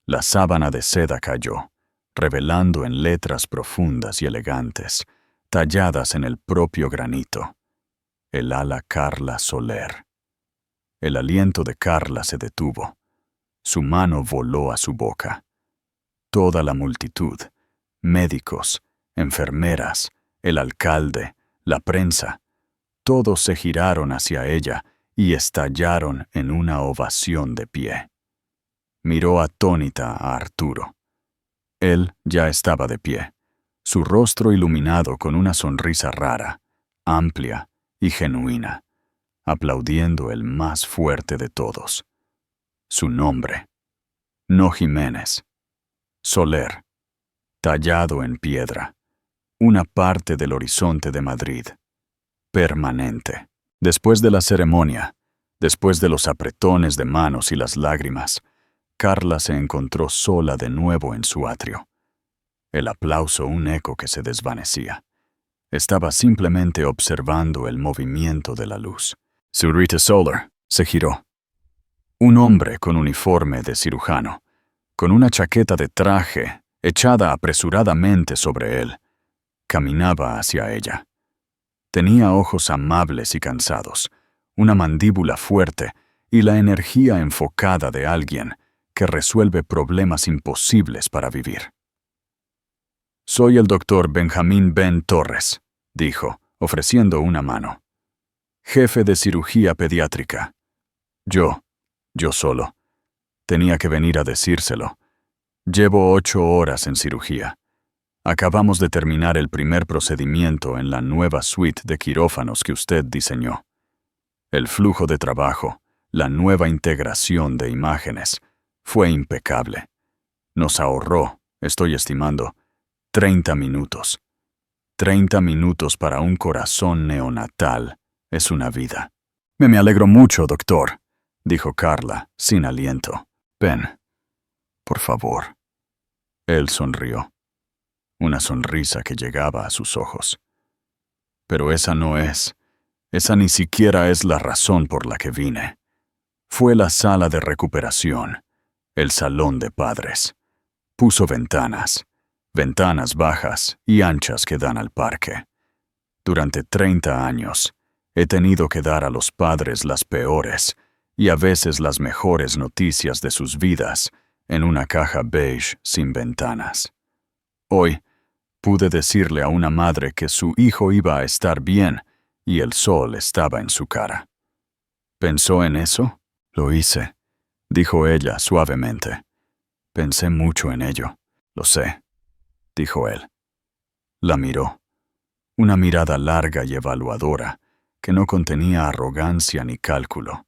La sábana de seda cayó, revelando en letras profundas y elegantes, talladas en el propio granito, el ala Carla Soler. El aliento de Carla se detuvo. Su mano voló a su boca. Toda la multitud, médicos, enfermeras, el alcalde, la prensa, todos se giraron hacia ella y estallaron en una ovación de pie. Miró atónita a Arturo. Él ya estaba de pie, su rostro iluminado con una sonrisa rara, amplia y genuina, aplaudiendo el más fuerte de todos. Su nombre, no Jiménez, Soler, tallado en piedra, una parte del horizonte de Madrid, permanente. Después de la ceremonia, después de los apretones de manos y las lágrimas, Carla se encontró sola de nuevo en su atrio. El aplauso un eco que se desvanecía. Estaba simplemente observando el movimiento de la luz. Señorita Soler se giró. Un hombre con uniforme de cirujano, con una chaqueta de traje echada apresuradamente sobre él, caminaba hacia ella. Tenía ojos amables y cansados, una mandíbula fuerte y la energía enfocada de alguien que resuelve problemas imposibles para vivir. «Soy el doctor Benjamín Ben Torres», dijo, ofreciendo una mano. «Jefe de cirugía pediátrica. Yo solo. Tenía que venir a decírselo. Llevo 8 horas en cirugía. Acabamos de terminar el primer procedimiento en la nueva suite de quirófanos que usted diseñó. El flujo de trabajo, la nueva integración de imágenes, fue impecable. Nos ahorró, estoy estimando, 30 minutos. 30 minutos para un corazón neonatal es una vida. Me alegro mucho, doctor, dijo Carla, sin aliento. Ven, por favor. Él sonrió. Una sonrisa que llegaba a sus ojos. Pero esa ni siquiera es la razón por la que vine. Fue la sala de recuperación, el salón de padres. Puso ventanas bajas y anchas que dan al parque. Durante 30 años, he tenido que dar a los padres las peores y a veces las mejores noticias de sus vidas en una caja beige sin ventanas. Hoy, pude decirle a una madre que su hijo iba a estar bien y el sol estaba en su cara. ¿Pensó en eso? Lo hice, dijo ella suavemente. Pensé mucho en ello. Lo sé, dijo él. La miró. Una mirada larga y evaluadora que no contenía arrogancia ni cálculo.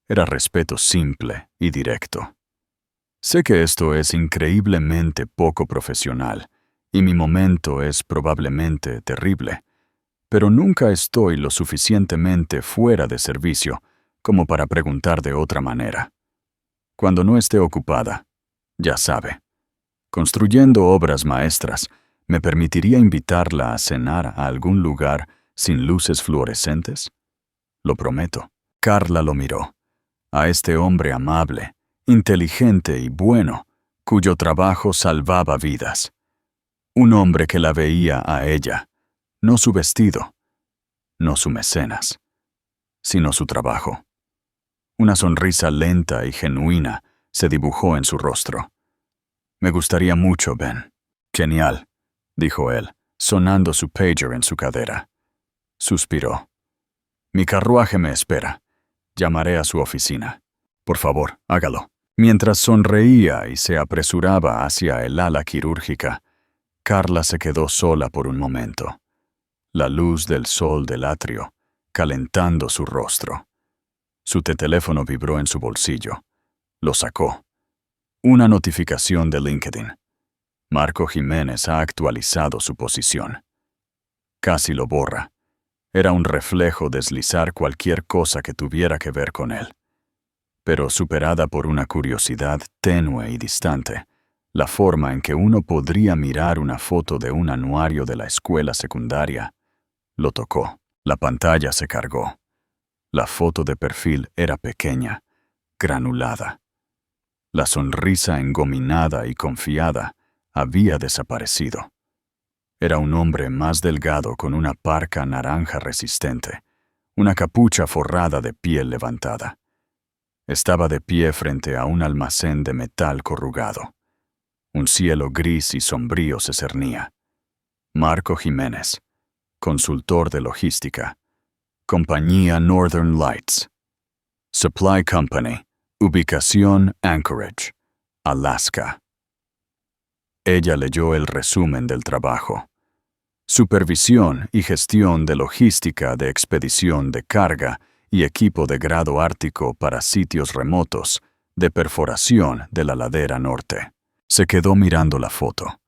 Era respeto simple y directo. Sé que esto es increíblemente poco profesional y mi momento es probablemente terrible, pero nunca estoy lo suficientemente fuera de servicio como para preguntar de otra manera. Cuando no esté ocupada, ya sabe, construyendo obras maestras, ¿me permitiría invitarla a cenar a algún lugar sin luces fluorescentes? Lo prometo. Carla lo miró. A este hombre amable, inteligente y bueno, cuyo trabajo salvaba vidas. Un hombre que la veía a ella, no su vestido, no su mecenas, sino su trabajo. Una sonrisa lenta y genuina se dibujó en su rostro. Me gustaría mucho, Ben. Genial, dijo él, sonando su pager en su cadera. Suspiró. Mi carruaje me espera. Llamaré a su oficina. Por favor, hágalo. Mientras sonreía y se apresuraba hacia el ala quirúrgica, Carla se quedó sola por un momento. La luz del sol del atrio, calentando su rostro. Su teléfono vibró en su bolsillo. Lo sacó. Una notificación de LinkedIn. Marco Jiménez ha actualizado su posición. Casi lo borra. Era un reflejo deslizar cualquier cosa que tuviera que ver con él. Pero superada por una curiosidad tenue y distante, la forma en que uno podría mirar una foto de un anuario de la escuela secundaria, lo tocó. La pantalla se cargó. La foto de perfil era pequeña, granulada. La sonrisa engominada y confiada había desaparecido. Era un hombre más delgado con una parca naranja resistente, una capucha forrada de piel levantada. Estaba de pie frente a un almacén de metal corrugado. Un cielo gris y sombrío se cernía. Marco Jiménez, consultor de logística. Compañía Northern Lights. Supply Company. Ubicación Anchorage, Alaska. Ella leyó el resumen del trabajo. Supervisión y gestión de logística de expedición de carga y equipo de grado ártico para sitios remotos de perforación de la ladera norte. Se quedó mirando la foto.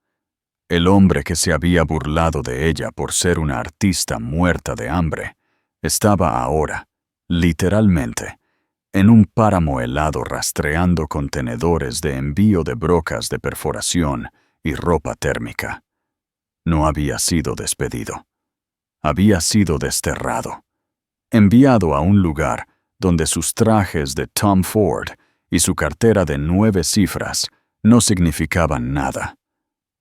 El hombre que se había burlado de ella por ser una artista muerta de hambre, estaba ahora, literalmente, en un páramo helado rastreando contenedores de envío de brocas de perforación y ropa térmica. No había sido despedido. Había sido desterrado. Enviado a un lugar donde sus trajes de Tom Ford y su cartera de 9 cifras no significaban nada.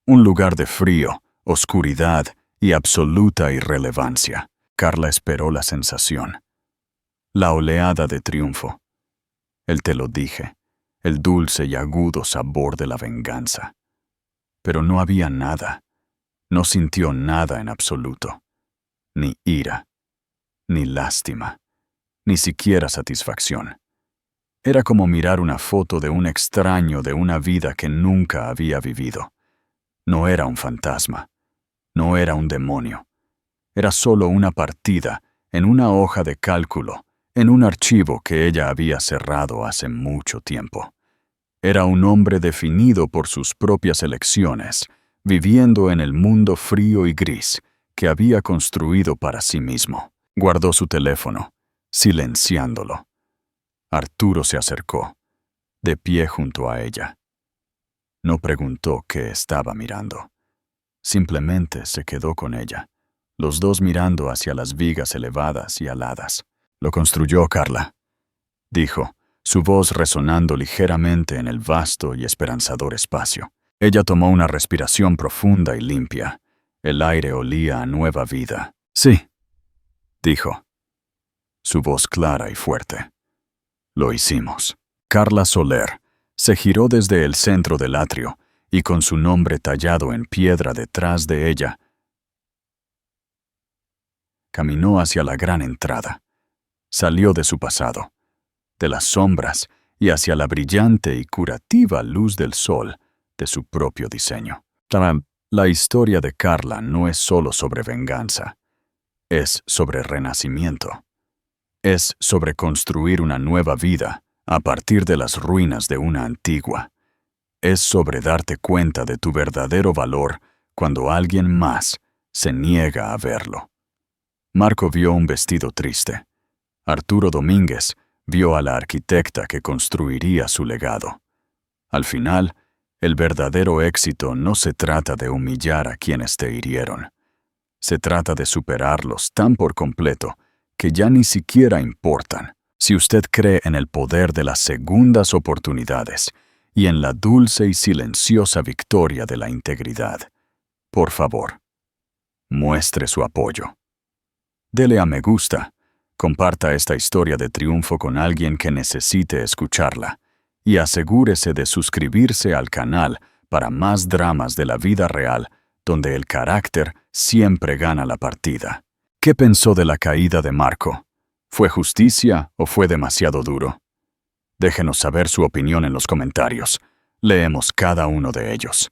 Un lugar de frío, oscuridad y absoluta irrelevancia. Carla esperó la sensación. La oleada de triunfo. El te lo dije, el dulce y agudo sabor de la venganza. Pero no había nada. No sintió nada en absoluto. Ni ira, ni lástima, ni siquiera satisfacción. Era como mirar una foto de un extraño de una vida que nunca había vivido. No era un fantasma, no era un demonio. Era solo una partida en una hoja de cálculo, en un archivo que ella había cerrado hace mucho tiempo. Era un hombre definido por sus propias elecciones, viviendo en el mundo frío y gris que había construido para sí mismo. Guardó su teléfono, silenciándolo. Arturo se acercó, de pie junto a ella. No preguntó qué estaba mirando. Simplemente se quedó con ella, los dos mirando hacia las vigas elevadas y aladas. «Lo construyó Carla», dijo, su voz resonando ligeramente en el vasto y esperanzador espacio. Ella tomó una respiración profunda y limpia. El aire olía a nueva vida. «Sí», dijo, su voz clara y fuerte. «Lo hicimos». Carla Soler se giró desde el centro del atrio y con su nombre tallado en piedra detrás de ella, caminó hacia la gran entrada. Salió de su pasado, de las sombras y hacia la brillante y curativa luz del sol de su propio diseño. La historia de Carla no es solo sobre venganza, es sobre renacimiento. Es sobre construir una nueva vida a partir de las ruinas de una antigua. Es sobre darte cuenta de tu verdadero valor cuando alguien más se niega a verlo. Marco vio un vestido triste. Arturo Domínguez vio a la arquitecta que construiría su legado. Al final, el verdadero éxito no se trata de humillar a quienes te hirieron. Se trata de superarlos tan por completo que ya ni siquiera importan. Si usted cree en el poder de las segundas oportunidades y en la dulce y silenciosa victoria de la integridad, por favor, muestre su apoyo. Dele a me gusta, comparta esta historia de triunfo con alguien que necesite escucharla y asegúrese de suscribirse al canal para más dramas de la vida real donde el carácter siempre gana la partida. ¿Qué pensó de la caída de Marco? ¿Fue justicia o fue demasiado duro? Déjenos saber su opinión en los comentarios. Leemos cada uno de ellos.